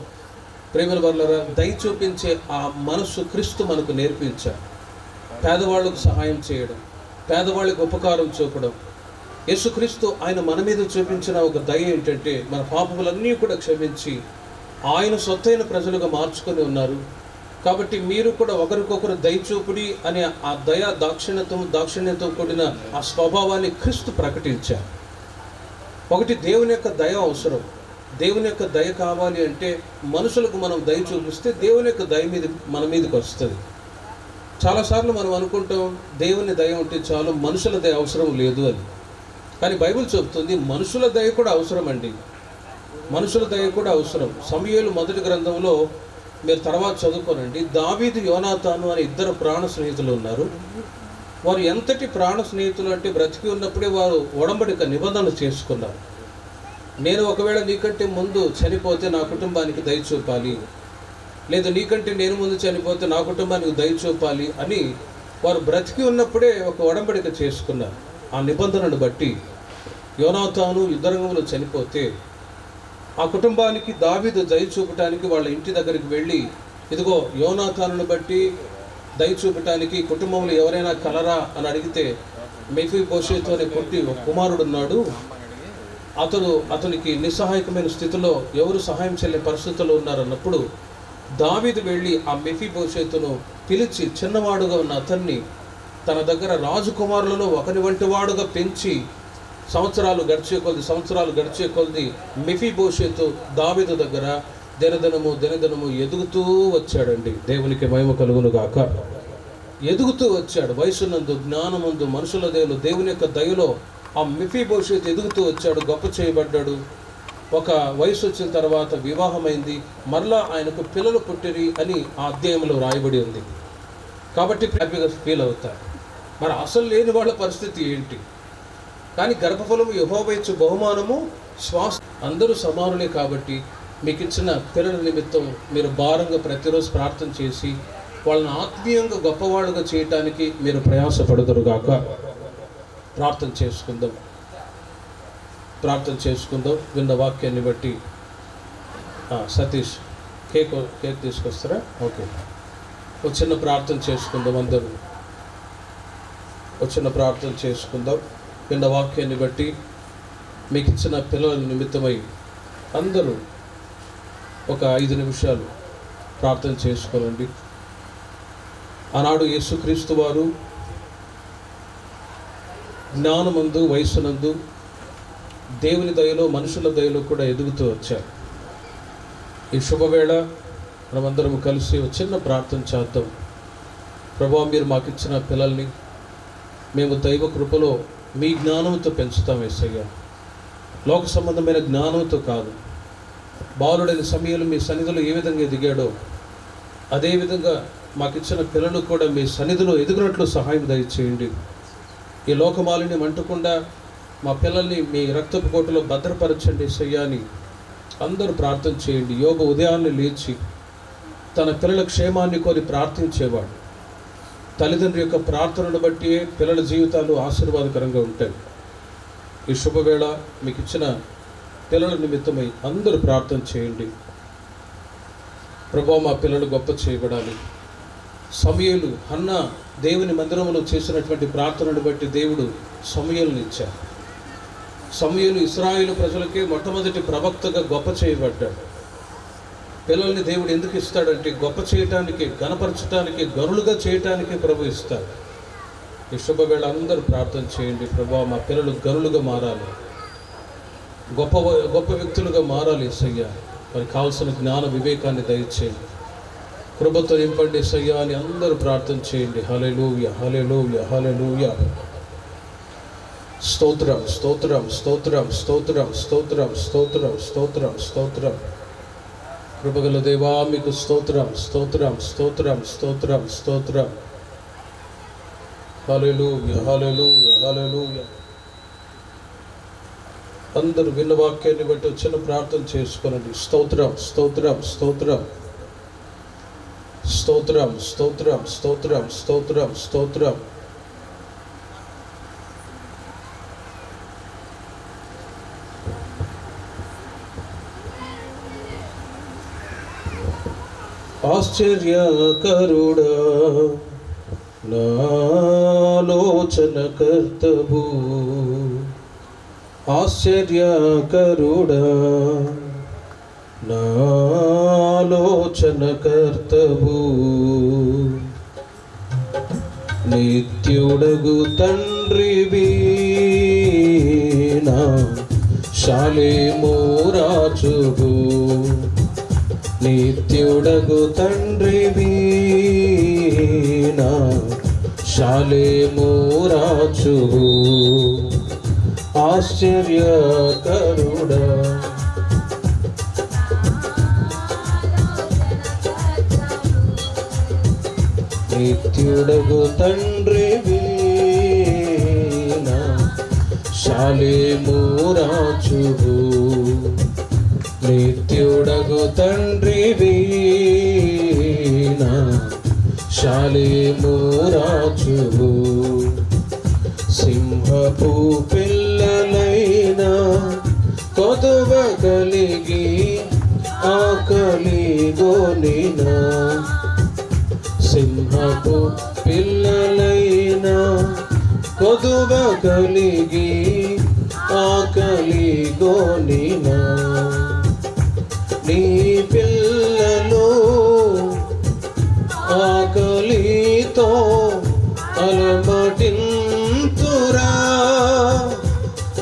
ప్రేమల వర్లరా, దయ చూపించే ఆ మనస్సు క్రీస్తు మనకు నేర్పించాడు. పేదవాళ్ళకు సహాయం చేయడం, పేదవాళ్ళకి ఉపకారం చూపడం. యేసుక్రీస్తు ఆయన మన మీద చూపించిన ఒక దయ ఏంటంటే మన పాపములన్నీ కూడా క్షమించి ఆయన సొత్తైన ప్రజలుగా మార్చుకొని ఉన్నారు. కాబట్టి మీరు కూడా ఒకరికొకరు దయచూపుడి అనే ఆ దయ దాక్షిణ్యంతో కూడిన ఆ స్వభావాన్ని క్రీస్తు ప్రకటించారు. ఒకటి, దేవుని యొక్క దయ అవసరం. దేవుని యొక్క దయ కావాలి అంటే మనుషులకు మనం దయ చూపిస్తే దేవుని యొక్క దయ మన మీదకి వస్తుంది. చాలాసార్లు మనం అనుకుంటాం దేవుని దయ ఉంటే చాలు, మనుషుల దయ అవసరం లేదు అని. కానీ బైబిల్ చెబుతుంది మనుషుల దయ కూడా అవసరం అండి. మనుషుల దయ కూడా అవసరం. సమూయేలు మొదటి గ్రంథంలో మీరు తర్వాత చదువుకోనండి. దావీదు, యోనాతాను అనే ఇద్దరు ప్రాణ స్నేహితులు ఉన్నారు. వారు ఎంతటి ప్రాణ స్నేహితులు అంటే బ్రతికి ఉన్నప్పుడే వారు ఒడంబడిక నిబంధన చేసుకున్నారు. నేను ఒకవేళ నీకంటే ముందు చనిపోతే నా కుటుంబానికి దయ చూపాలి, లేదా నీకంటే నేను ముందు చనిపోతే నా కుటుంబానికి దయ చూపాలి అని వారు బ్రతికి ఉన్నప్పుడే ఒక ఒడంబడిక చేసుకున్నారు. ఆ నిబంధనను బట్టి యోనాతాను యుద్ధరంగంలో చనిపోతే ఆ కుటుంబానికి దావీదు దయ చూపటానికి వాళ్ళ ఇంటి దగ్గరికి వెళ్ళి, ఇదిగో యోనాతానును బట్టి దయ చూపటానికి కుటుంబంలో ఎవరైనా కలరా అని అడిగితే మెఫీబోషెతు అనే ఒక కుమారుడు ఉన్నాడు, అతనికి నిస్సహాయకమైన స్థితిలో ఎవరు సహాయం చేయలేని పరిస్థితుల్లో ఉన్నారన్నప్పుడు దావీదు వెళ్ళి ఆ మెఫీబోషెతును పిలిచి చిన్నవాడుగా ఉన్న అతన్ని తన దగ్గర రాజకుమారులలో ఒకరి వంటి వాడుగా పెంచి సంవత్సరాలు గడిచే కొద్ది మెఫీబోషెతు దావీదు దగ్గర దినదినము ఎదుగుతూ వచ్చాడండి. దేవునికి మహిమ కలుగును గాక. ఎదుగుతూ వచ్చాడు. వయసునందు, జ్ఞానమందు, మనుషుల దేవుని యొక్క దయలో ఆ మెఫీబోషెతు ఎదుగుతూ వచ్చాడు. గొప్ప చేయబడ్డాడు. ఒక వయసు వచ్చిన తర్వాత వివాహమైంది. మరలా ఆయనకు పిల్లలు పుట్టిరి అని ఆ అధ్యాయంలో రాయబడి ఉంది. కాబట్టి హ్యాపీగా ఫీల్ అవుతారు. మరి అసలు లేని వాళ్ళ పరిస్థితి ఏంటి? కానీ గర్భఫలము యెహోవా ఇచ్చు బహుమానము శ్వాస. అందరూ సమానులే. కాబట్టి మీకు ఇచ్చిన పిల్లల నిమిత్తం మీరు భారంగా ప్రతిరోజు ప్రార్థన చేసి వాళ్ళని ఆత్మీయంగా గొప్పవాళ్ళుగా చేయటానికి మీరు ప్రయాసపడుదురుగాక. ప్రార్థన చేసుకుందాం. విన్న వాక్యాన్ని బట్టి సతీష్ కేక్ తీసుకొస్తారా? ఓకే. ఒక చిన్న ప్రార్థన చేసుకుందాం. అందరూ ఒక చిన్న ప్రార్థన చేసుకుందాం. విన్న వాక్యాన్ని బట్టి మీకు ఇచ్చిన పిల్లల నిమిత్తమై అందరూ ఒక 5 నిమిషాలు ప్రార్థన చేసుకోనండి. ఆనాడు యేసుక్రీస్తు వారు జ్ఞానమందు, వయస్సునందు, దేవుని దయలో, మనుషుల దయలో కూడా ఎదుగుతూ వచ్చారు. ఈ శుభవేళ మనమందరం కలిసి ఒక చిన్న ప్రార్థన చేద్దాం. ప్రభువా, మీరు మాకు ఇచ్చిన పిల్లల్ని మేము దైవ కృపలో మీ జ్ఞానంతో పెంచుతాం యేసయ్యా. లోక సంబంధమైన జ్ఞానంతో కాదు. బాలుడైన సమయంలో మీ సన్నిధిలో ఏ విధంగా ఎదిగాడో అదేవిధంగా మాకు ఇచ్చిన పిల్లలు కూడా మీ సన్నిధిలో ఎదుగునట్లు సహాయం దయచేయండి. ఈ లోకమాలిన్యం అంటకుండా మా పిల్లల్ని మీ రక్తపు కోటలో భద్రపరచండి యేసయ్యా అని అందరూ ప్రార్థన చేయండి. యోబు ఉదయాన్నే లేచి తన పిల్లల క్షేమాన్ని కోరి ప్రార్థించేవాడు. తల్లిదండ్రుల యొక్క ప్రార్థనను బట్టి పిల్లల జీవితాలు ఆశీర్వాదకరంగా ఉంటాయి. ఈ శుభవేళ మీకు ఇచ్చిన పిల్లల నిమిత్తమై అందరూ ప్రార్థన చేయండి. ప్రభువా, మా పిల్లలు గొప్ప చేయబడాలి. సమూయేలు, హన్నా దేవుని మందిరంలో చేసినటువంటి ప్రార్థనను బట్టి దేవుడు సమూయేలుని ఇచ్చారు. సమూయేలు ఇశ్రాయేలు ప్రజలకే మొట్టమొదటి ప్రవక్తగా గొప్ప చేయబడ్డాడు. పిల్లల్ని దేవుడు ఎందుకు ఇస్తాడంటే గొప్ప చేయటానికి, గణపరచటానికి, గనులుగా చేయటానికి ప్రభు ఇస్తాడు. ఈ శుభవేళ అందరూ ప్రార్థన చేయండి. ప్రభువా, మా పిల్లలు గనులుగా మారాలి, గొప్ప వ్యక్తులుగా మారాలి యేసయ్యా. వారికి కావాల్సిన జ్ఞాన వివేకాన్ని దయచేయండి. కృపతో నింపండి యేసయ్యా అని అందరూ ప్రార్థన చేయండి. హల్లెలూయా, హల్లెలూయా, హల్లెలూయా. స్తోత్రం, స్తోత్రం, స్తోత్రం, స్తోత్రం, స్తోత్రం, స్తోత్రం, స్తోత్రం, స్తోత్రం. కృపగల దేవా, మీకు స్తోత్రం, స్తోత్రం, స్తోత్రం, స్తోత్రం, స్తోత్రం. హల్లెలూయా, హల్లెలూయా, హల్లెలూయా. అందరూ విన్న వాక్యాన్ని బట్టి వచ్చిన ప్రార్థన చేసుకోనండి. స్తోత్రం, స్తోత్రం, స్తోత్రం, స్తోత్రం, స్తోత్రం, స్తోత్రం, స్తోత్రం, స్తోత్రం. ఆశ్చర్యకరుడా, నాలోచనకర్తవు, ఆశ్చర్యకరుడా, నాలోచనకర్తవు, నిత్యుడగు తండ్రివి, నా శాలేము రాజువు, నిత్యుడగు తండ్రివి, నా శాలేము రాజువు, ఆశ్చర్యకరుడా, నిత్యుడగు తండ్రివి, నా శాలేము రాజువు, నిత్యుడగు తండ్రివి, నా శాలేము రాజువు, సింహపు పిల్లలైన కొదువ కలిగి ఆకలిగొనిన, సింహపు పిల్లలైన కొదువ కలిగి ఆకలిగొనిన, నీ పిల్లలు ఆకలితో అలమటింతురా,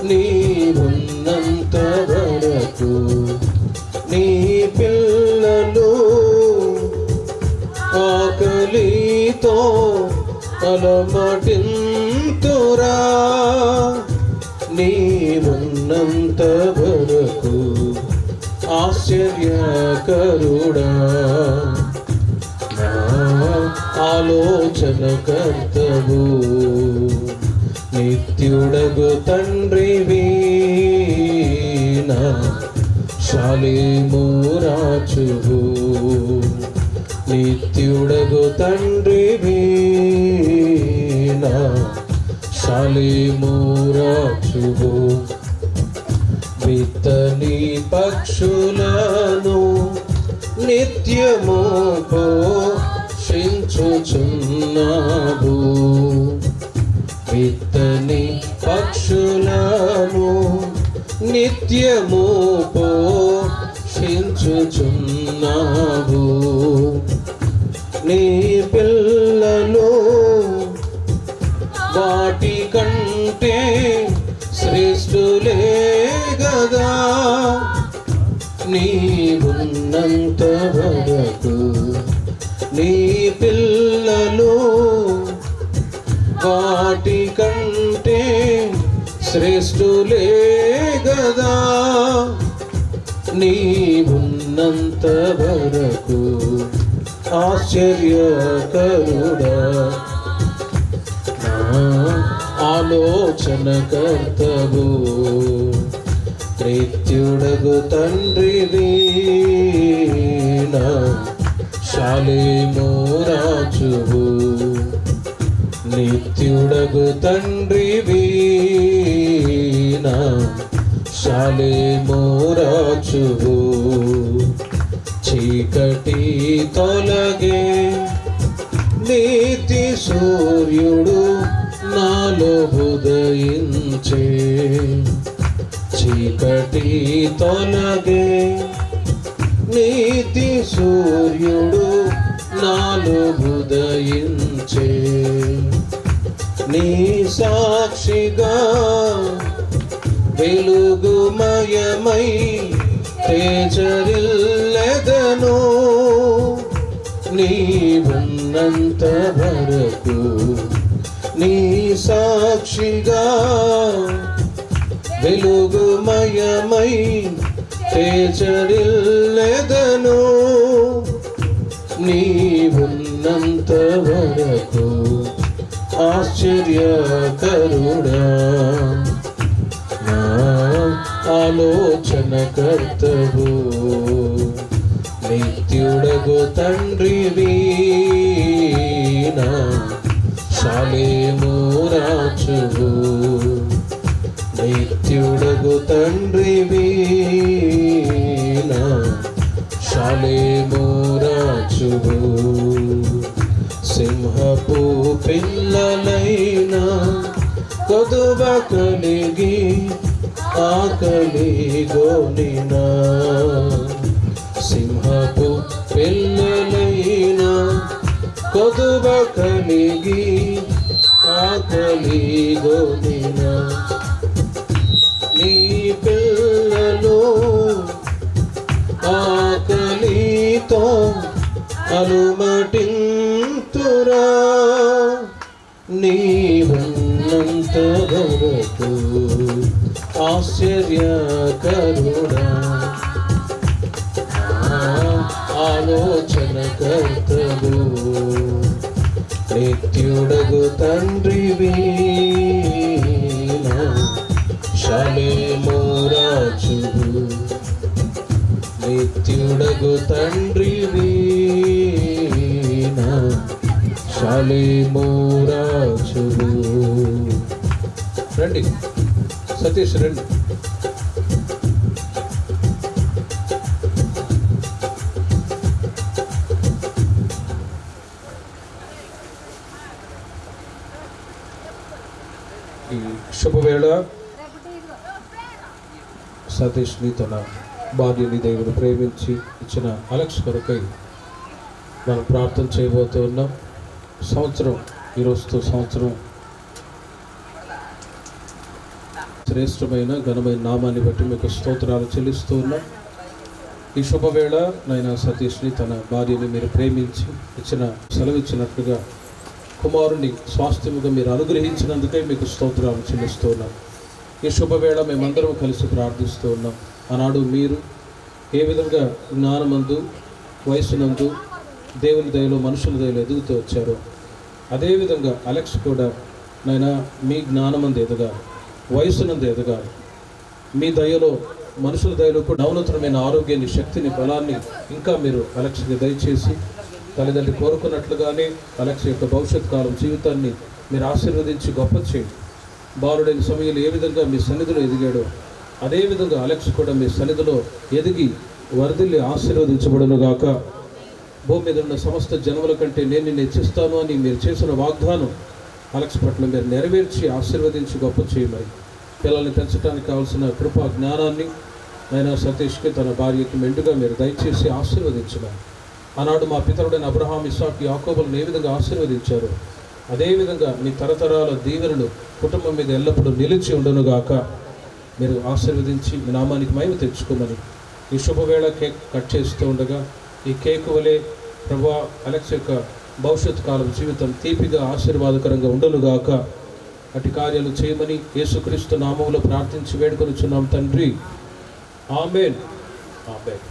నీవున్నంత వరకు నీ పిల్ల నీతో అలమటింతురా నీవున్నంత వరకు ఆశ్చర్యకరుడా నా ఆలోచనకర్తవు నిత్యుడగు తండ్రివి నా శాలేము రాజువు నిత్యుడగు తండ్రివి నా శాలేము రాజువు విత్తని పక్షులను నిత్యము పోషించుచున్నావు విత్తని పక్షులను నిత్యము పోషించుచున్నావు నీ పిల్లలు వాటి కంటే శ్రేష్ఠులే గదా నీవున్నంత వరకు నీ పిల్లలు వాటి కంటే శ్రేష్ఠులే గదా నీవున్నంత వరకు ఆశ్చర్యకరుడా నా ఆలోచనకర్తవు నిత్యుడగు తండ్రివి నా శాలేము రాజువు నిత్యుడగు తండ్రివి నా శాలేము రాజువు చీకటి తొలగే నీతి సూర్యుడు నాలో ఉదయించే చీకటి తొలగే నీతి సూర్యుడు నాలో ఉదయించే నీ సాక్షిగా వెలుగుమయమై తేజరిల్లెదను నీవున్నంత వరకు నీ సాక్షిగా వెలుగుమయమై తేజరిల్లెదను నీవున్నంత వరకు ఆశ్చర్యకరుడా నా ఆలోచనకర్తవు నిత్యుడగు తండ్రివి నా శాలేము రాజువు నిత్యుడగు తండ్రివి నా శాలేము రాజువు సింహపు పిల్లలైనా కొదువ కలిగి ఆకలి గోనినా సింహపు పిల్లలైనా కొదువ కలిగి ఆకలి గోనినా నీ పిల్లలు ఆకలితో అలుమటింతురా నీవున్నంత వరకు ఆశ్చర్యకరుడా ఆలోచనకర్తవు నిత్యుడగు తండ్రివి నా శాలేము రాజువు నిత్యుడగు తండ్రివి నా శాలేము రాజువు రండి సతీష్ రండి ఈ శుభవేళ సతీష్ని తన భార్యని దేవుడు ప్రేమించి ఇచ్చిన అలెక్స్ కొరకై మనం ప్రార్థన చేయబోతూ ఉన్నాం. సంవత్సరం ఈరోజుతో సంవత్సరం శ్రేష్టమైన ఘనమైన నామాన్ని బట్టి మీకు స్తోత్రాలు చెల్లిస్తూ ఉన్నాం. ఈ శుభవేళ నాయన సతీష్ని తన భార్యని మీరు ప్రేమించి సెలవిచ్చినట్లుగా కుమారుని స్వాస్థ్యముగా మీరు అనుగ్రహించినందుకే మీకు స్తోత్రాలు చెల్లిస్తూ ఉన్నాం. ఈ శుభవేళ మేమందరం కలిసి ప్రార్థిస్తూ ఉన్నాం. ఆనాడు మీరు ఏ విధంగా జ్ఞానమందు, వయసునందు, దేవుని దయలో, మనుషుల దయలో ఎదుగుతూ వచ్చారో అదేవిధంగా అలెక్స్ కూడా నైనా మీ జ్ఞానమందు ఎదగాలి, వయసునందు ఎదగాలి. మీ దయలో, మనుషుల దయలో కూడా నవనూతనమైన ఆరోగ్యాన్ని, శక్తిని, బలాన్ని ఇంకా మీరు అలెక్స్కి దయచేసి తల్లిదండ్రి కోరుకున్నట్లుగానే అలెక్స్ యొక్క భవిష్యత్ కాలం జీవితాన్ని మీరు ఆశీర్వదించి గొప్ప చేయండి. బాలుడైన సమయంలో ఏ విధంగా మీ సన్నిధిలో ఎదిగాడో అదేవిధంగా అలెక్స్ కూడా మీ సన్నిధిలో ఎదిగి వరదిల్లి ఆశీర్వదించబడునుగాక. భూమి మీద ఉన్న సమస్త జనముల కంటే నేను నిన్ను హెచ్చిస్తాను అని మీరు చేసిన వాగ్దానం అలెక్స్ పట్ల మీరు నెరవేర్చి ఆశీర్వదించి గొప్ప చేయమని, పిల్లల్ని పెంచడానికి కావాల్సిన కృపా జ్ఞానాన్ని అయినా సతీష్కి తన భార్యకి మెండుగా మీరు దయచేసి ఆశీర్వదించమని. ఆనాడు మా పితరుడైన అబ్రహాం, ఇస్సాకు, యాకోబులను ఏ విధంగా ఆశీర్వదించారో అదేవిధంగా మీ తరతరాల దీవెనలు కుటుంబం మీద ఎల్లప్పుడూ నిలిచి ఉండునుగాక. మీరు ఆశీర్వదించి మీ నామానికి మహిమ తెచ్చుకోమని ఈ శుభవేళ కేక్ కట్ చేస్తూ ఉండగా ఈ కేక్ వలె ప్రభువా అలెక్స్ యొక్క భవిష్యత్ కాలం జీవితం తీపిగా ఆశీర్వాదకరంగా ఉండునుగాక. అటు కార్యాలు చేయమని యేసుక్రీస్తు నామములో ప్రార్థించి వేడుకొనుచున్నాం తండ్రి. ఆమేన్, ఆమేన్.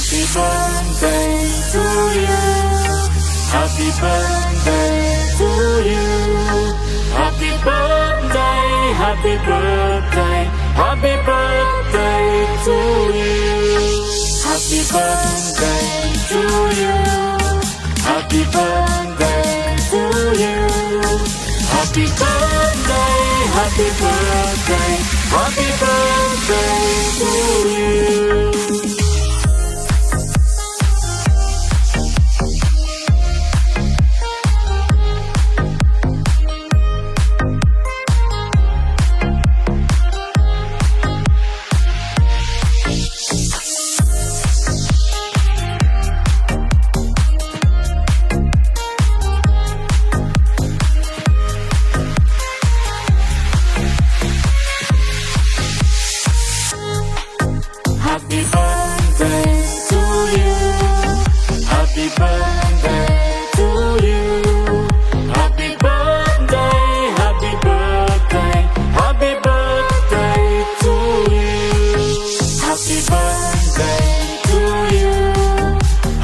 Happy birthday to you. Happy birthday to you. Happy birthday, happy birthday, happy birthday to you. Happy birthday to you. Happy birthday to you. Happy birthday, happy birthday, happy birthday to you. Happy birthday to you. Happy birthday to you. Happy birthday, happy birthday, happy birthday to you. Happy birthday to you.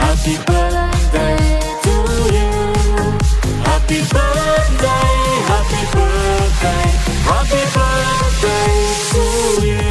Happy birthday to you. Happy birthday, happy birthday, happy birthday to you.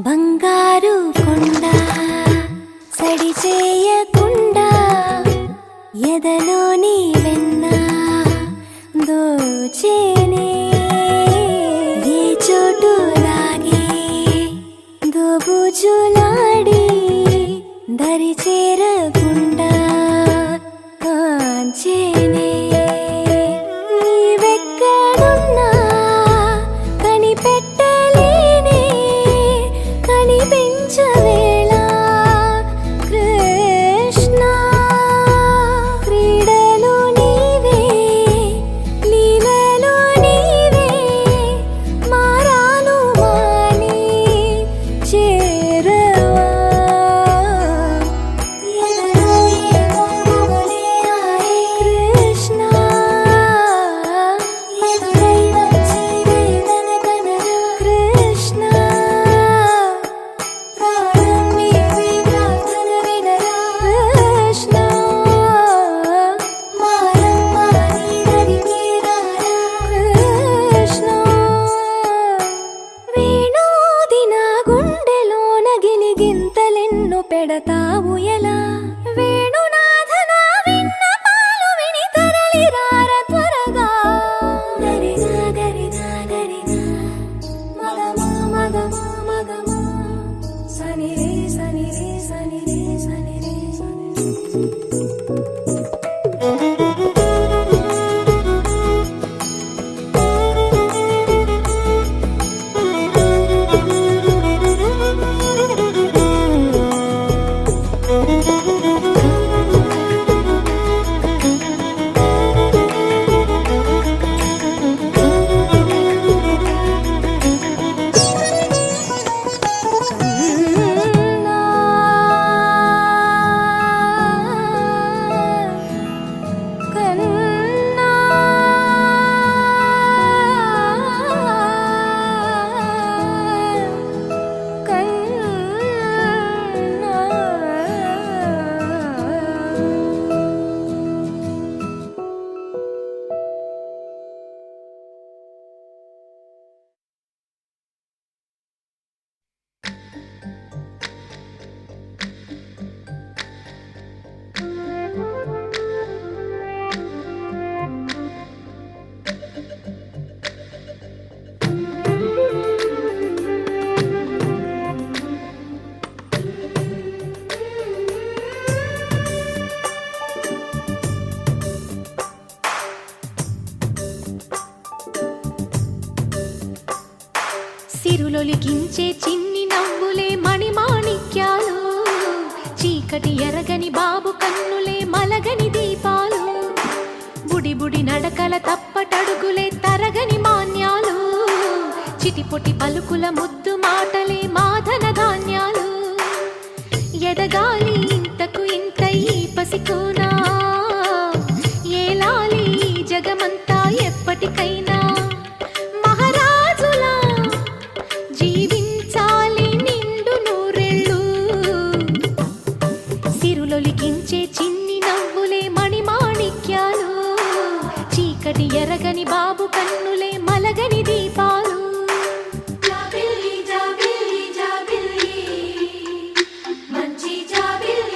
బంగారు కొండ సడి చేయకుండా ఎదలోని వెన్న దోచేనే ఏ చోటు లాగే దోబుజులాడి దరి చేరకుండా కాంచేనే నీవెక్కడున్నా కనిపెట్టలేనే కనిపించవేళ కృష్ణ క్రీడలు నీవే లీలలు నీవే మారాను మాని చేరవా ఎదలో ఏమో మొదలే ఆయే కృష్ణ ఎదురై వచ్చి వేదన కనరా కృష్ణ ప్రాణం నీవే ప్రార్థన వినరా కృష్ణ మారమ్మా నీ దరికి రారా కృష్ణ వేణోది నా గుండెలోన గిలిగింతలెన్నో పెడతావు ఎలా వేణునాథ నా విన్నపాలు విని తరలి రార త్వరగా గరిగా గరిగా గరిగా మగమా మగమా మగమా సని రే సని రే సని రే సని రే సని సిరులొలికించే చిన్ని నవ్వులే మణిమాణిక్యాలు చీకటి ఎరగని బాబు కన్నులే మలగని దీపాలు బుడి బుడి నడకల తప్పటడుగులే తరగని మాన్యాలు చిటిపొటి పలుకుల ముద్దు మాటలే మాధన ధాన్యాలు ఎదగాలి ఇంతకు ఇంత ఈ పసికోనా ఏలాలి ఈ జగమంతా ఎప్పటికైనా మహారాజులా జీవించాలి నిండు నూరెళ్ళు సిరులొలికించే చిన్ని నవ్వులే మణిమాణిక్యాలు చీకటి ఎరగని బాబు కన్నులే మలగని దీపాలు జాబిల్లి జాబిల్లి జాబిల్లి మంచి జాబిల్లి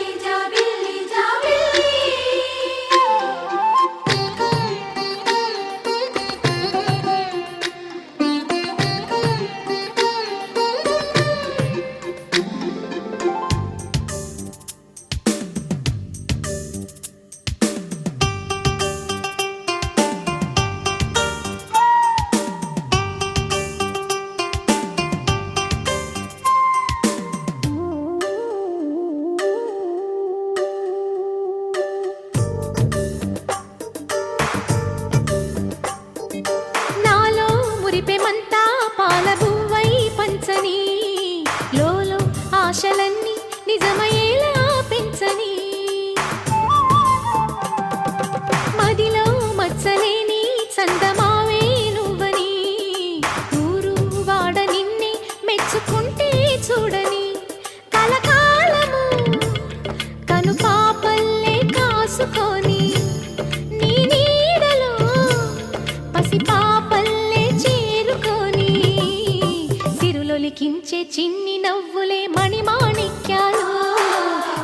చిన్ని నవ్వులే మణిమాణిక్యాలు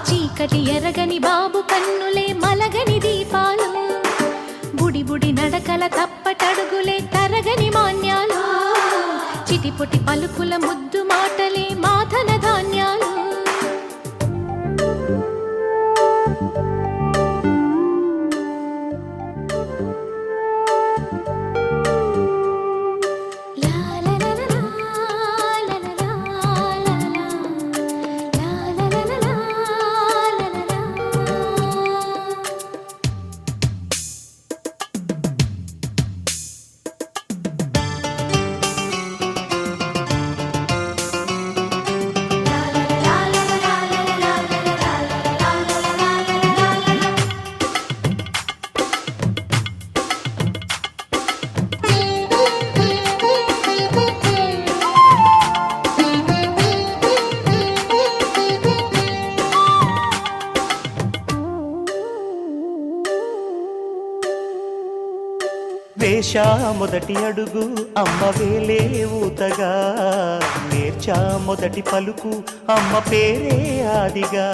చీకటి ఎరగని బాబు కన్నులే మలగని దీపాలు బుడి బుడి నడకల తప్పటడుగులే తరగని మాన్యాలు చిటిపొటి పలుకుల ముద్దు మాటలే మాధన ధాన్యాలు వేశా మొదటి అడుగు అమ్మ వేలే ఊతగా నేర్చా మొదటి పలుకు అమ్మ పేరే ఆదిగా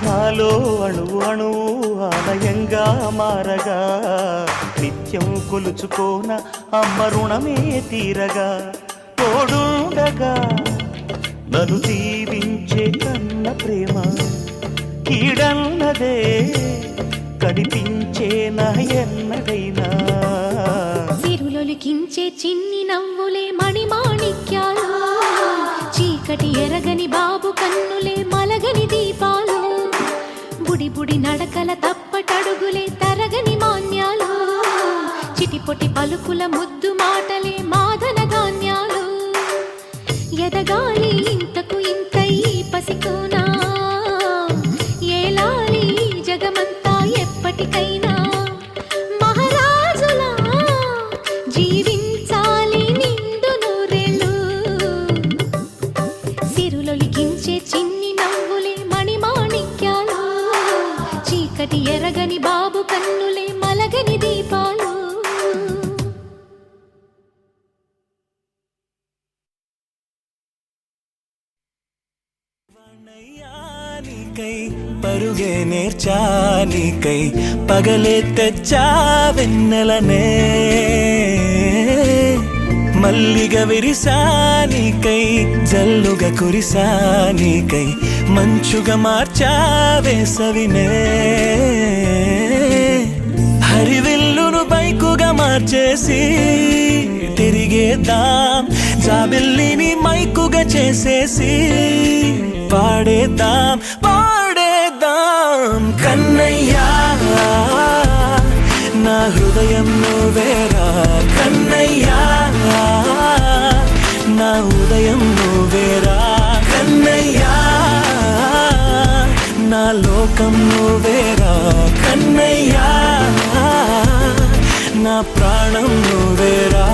నాలో అణువు అణువు ఆలయంగా మారగా నిత్యం కొలుచుకోన అమ్మ రుణమే తీరగా తోడుండగా నన్ను దీవించే కన్న ప్రేమ కీడన్నదే కనిపించే నా ఎన్నడైనా సిరులొలికించే చిన్ని నవ్వులే మణిమాణిక్యాలు చీకటి ఎరగని బాబు కన్నులే మలగని దీపాలు బుడి బుడి నడకల తప్పటడుగులే తరగని మాన్యాలు చిటిపొటి పలుకుల ముద్దు మాటలే మాధన ధాన్యాలు ఎదగాలి ఇంతకు ఇంత ఈ పసికోనా ఏలాలి జగమంతా ఎప్పటికైనా మహారాజులా జీవించాలి నిండు నూరేళ్ళు సిరులొలికించే చిన్ని నవ్వులే మణిమాణిక్యాలు చీకటి ఎరగని బాబు కన్నులే మలగని దీపాలు పరుగే నేర్చానికై పగలే తెచ్చా వెన్నెలనే మల్లిగ విరిసానికై జల్లుగా కురిసానికై మంచుగా మార్చా వేసవినే హరివిల్లును బైకుగా మార్చేసి తిరిగేద్దాం జాబిల్లిని మైకుగా చేసేసి పాడేద్దాం పాడేద్దాం కన్నయ్యా నా హృదయం నువ్వేరా కన్నయ్యా నా ఉదయం నువ్వేరా కన్నయ్యా నా లోకం నువ్వేరా కన్నయ్యా నా ప్రాణం నువ్వేరా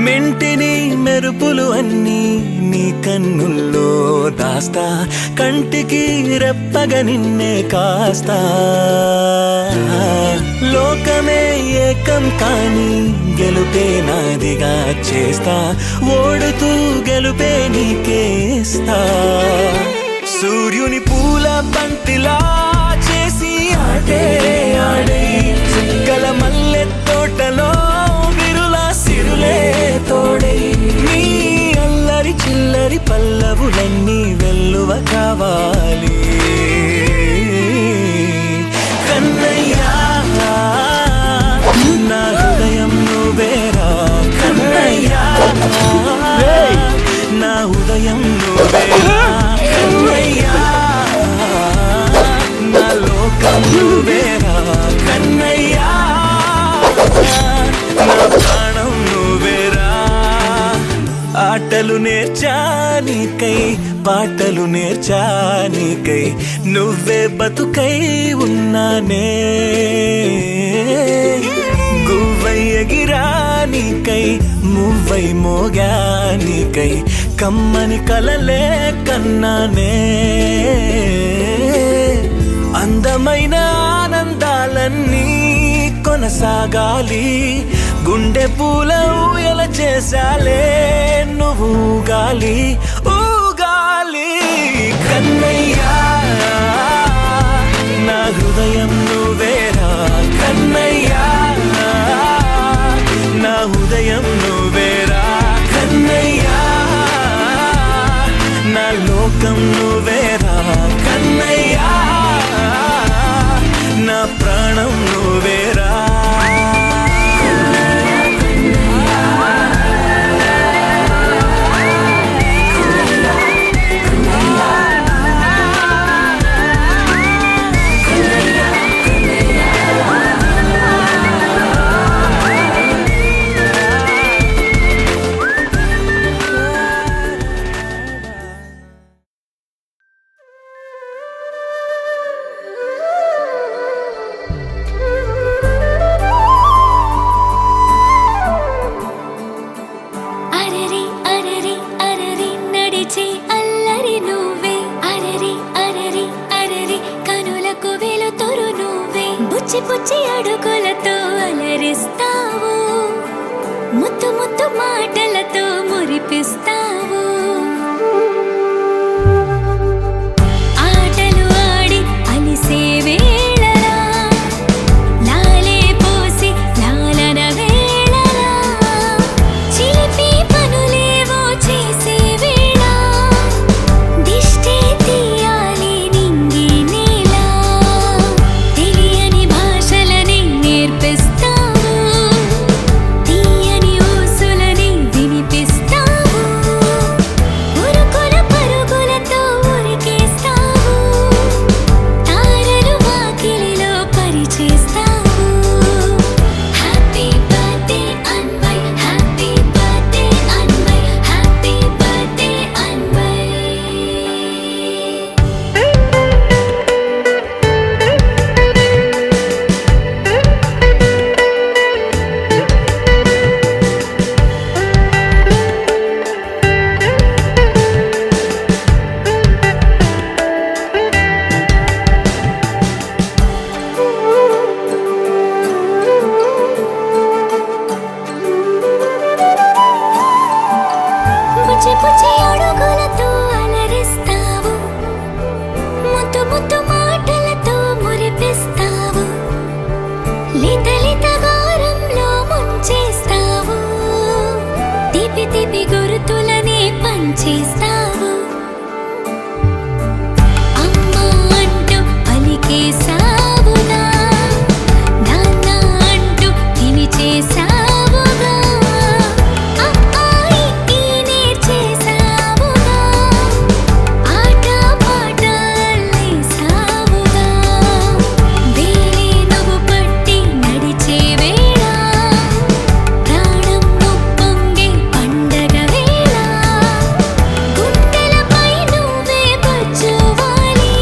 మెంటిని మెరుపులు అన్నీ నీ కన్నుల్లో దాస్తా కంటికి రెప్పగా నిన్నే కాస్తా లోకమే ఏకం కాని గెలుపే నాదిగా చేస్తా ఓడుతూ గెలుపే నీకేస్తా సూర్యుని పూల బంతిలా చేసి ఆడే ఆడే చుక్కల మల్లె తోటలో సిరులే తోడై నీ అల్లరి చిల్లరి పల్లవులన్నీ వెల్లువ కావాలి కన్నయ్యా నా హృదయం నువ్వేరా కన్నయ్యా నా ఉదయం నువ్వేరా కన్నయ్యా నా లోకం నువ్వేరా కన్నయ్యా నా ఆటలు నేర్చానికై పాటలు నేర్చానికై నువ్వే బతుకై ఉన్నానే గువ్వై ఎగిరానికై మువ్వై మోగానికై కమ్మని కలలే కన్నానే అందమైన ఆనందాలన్నీ కొనసాగాలి గుండె పూల ఊయల చేసాలే నువ్వు ఊగాలి ఊగాలి కన్నయ్యా నా హృదయం నువ్వేరా కన్నయ్యా నా హృదయం నువ్వేరా కన్నయ్యా నా లోకం నువ్వేరా కన్నయ్యా నా ప్రాణం నువ్వేరా అరరి అరరి అరరి నడిచే అల్లరి నువ్వే అరరి అరరి అరరి కనులకు వెలుతురు నువ్వే బుచ్చి బుచ్చి అడుగులతో అలరిస్తావు ముత్తు ముత్తు మాటలతో మురిపిస్తావు ఆటలు ఆడి అలిసే వేళలా లాలే పోసి లాలన వేళలా చిలిపి పనులేవో చేసే వేళ దిష్టి తీయాలి నింగి నేల తెలియని భాషలని నేర్పిస్తావు తీయని ఊసులని వినిపిస్తావు ఉరుకుల పరుగులతో ఉరికేస్తావు తారలు వాకిలిలో పరిచేస్తావు happy birthday Anvay happy birthday Anvay happy birthday Anvay బుచ్చి బుచ్చి అడుగులతో అలరిస్తావు ముత్తు ముత్తు మాటలతో మురిపిస్తావు లిత లిత గారంలో ముంచేస్తావు తీపి తీపి గుర్తులనే పంచేస్తావు అమ్మా అంటూ పలికేసావుగా నాన్న అంటూ పిలిచేసావుగా అమ్మాయి నేర్చేసావుగా ఆట పాట అల్లేసావుగా వేలే నువ్వు పట్టి నడిచే వేళ ప్రాణం ఉప్పొంగే పండగ వేళ గుండెలపై నువ్వే పచ్చువాలి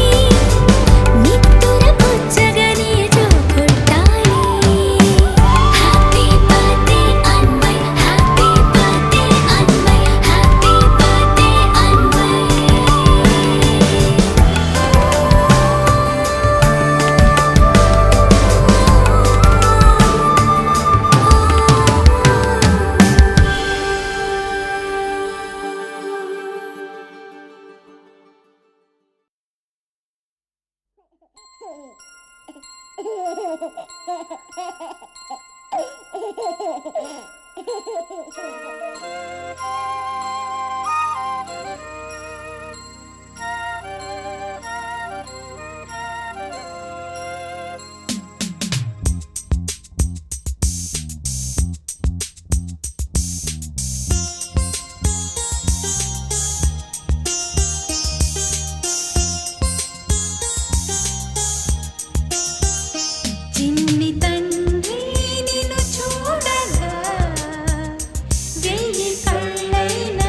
నిత్తుర పుచ్చగని జోకొట్టాలి happy birthday Anvay happy birthday Anvay happy birthday Anvay చిన్ని తండ్రి నిన్ను చూడగా వెయ్యి కళ్ళైన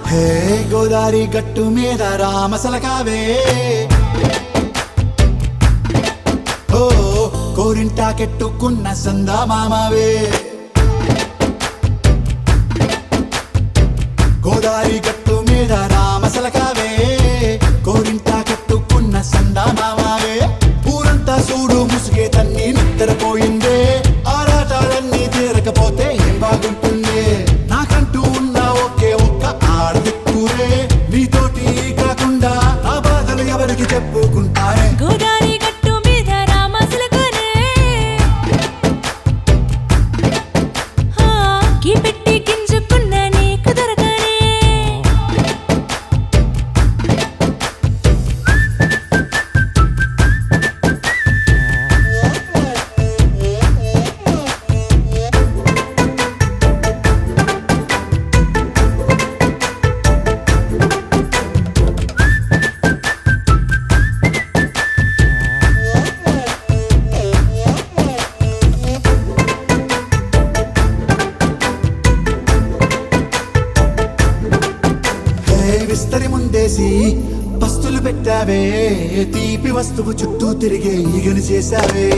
హే గోదారి గట్టు మీద రామసలకావే ఓ కోరింటాకెట్టుకున్న సందా మామావే గోదారి గట్టు మీద రామసలకావే కోరింటాకెట్టుకున్న సందా మామావే ఊరంతా చూడు ముసుగే తన్ని నిద్రపోయిందే ఆరాటాలన్నీ తీరకపోతే ఏం బాగుంటుందే నాకంటూ ఉన్న ఒకే ఒక్క ఆడదిక్కురే నీతోటి కాకుండా ఆ బాధలు ఎవరికి చెప్పుకుంటారే గోదారి గట్టు మీద రామసలకనే కీ పెట్టి గింజుకున్న నీకు దొరకనే విస్తరి ముందేసి పస్తులు పెట్టావే తీపి వస్తువు చుట్టూ తిరిగే ఈగను చేశావే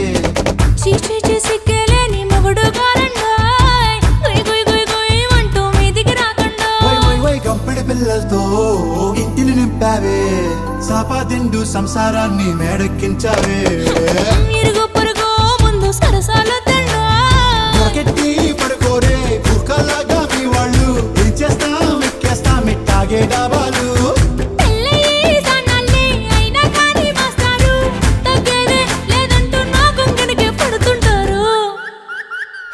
చీచి చేసి కేలేని మొగుడు గారండాయ్ గుయ్ గుయ్ గుయ్ గుయ్ అంటూ మీదికి రాకండా వై వై వై గంపెడి పిల్లలతో ఇంటిని నింపావే సాపాదిండు సంసారాన్ని మేడెక్కించావే ఇరుగు పొరుగు ముందు సరసాలు తండా మొరకెట్టి పడుకోరే కుక్కలాగా మీ వాళ్ళు ఏం చేస్తాం ఎక్కేస్తాం ఇట్టాగే డాబాలు పెళ్ళయి సన్నాళ్ళే అయినా కానీ మాస్తారు తగ్గేదే లేదంటూ నా కొంగనికే పడుతుంటారు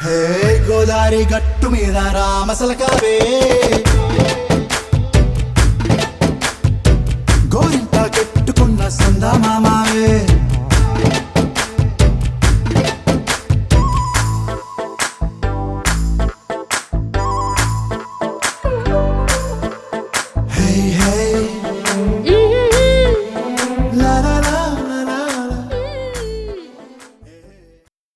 హే గోదారి గట్టు మీద రామసలకావే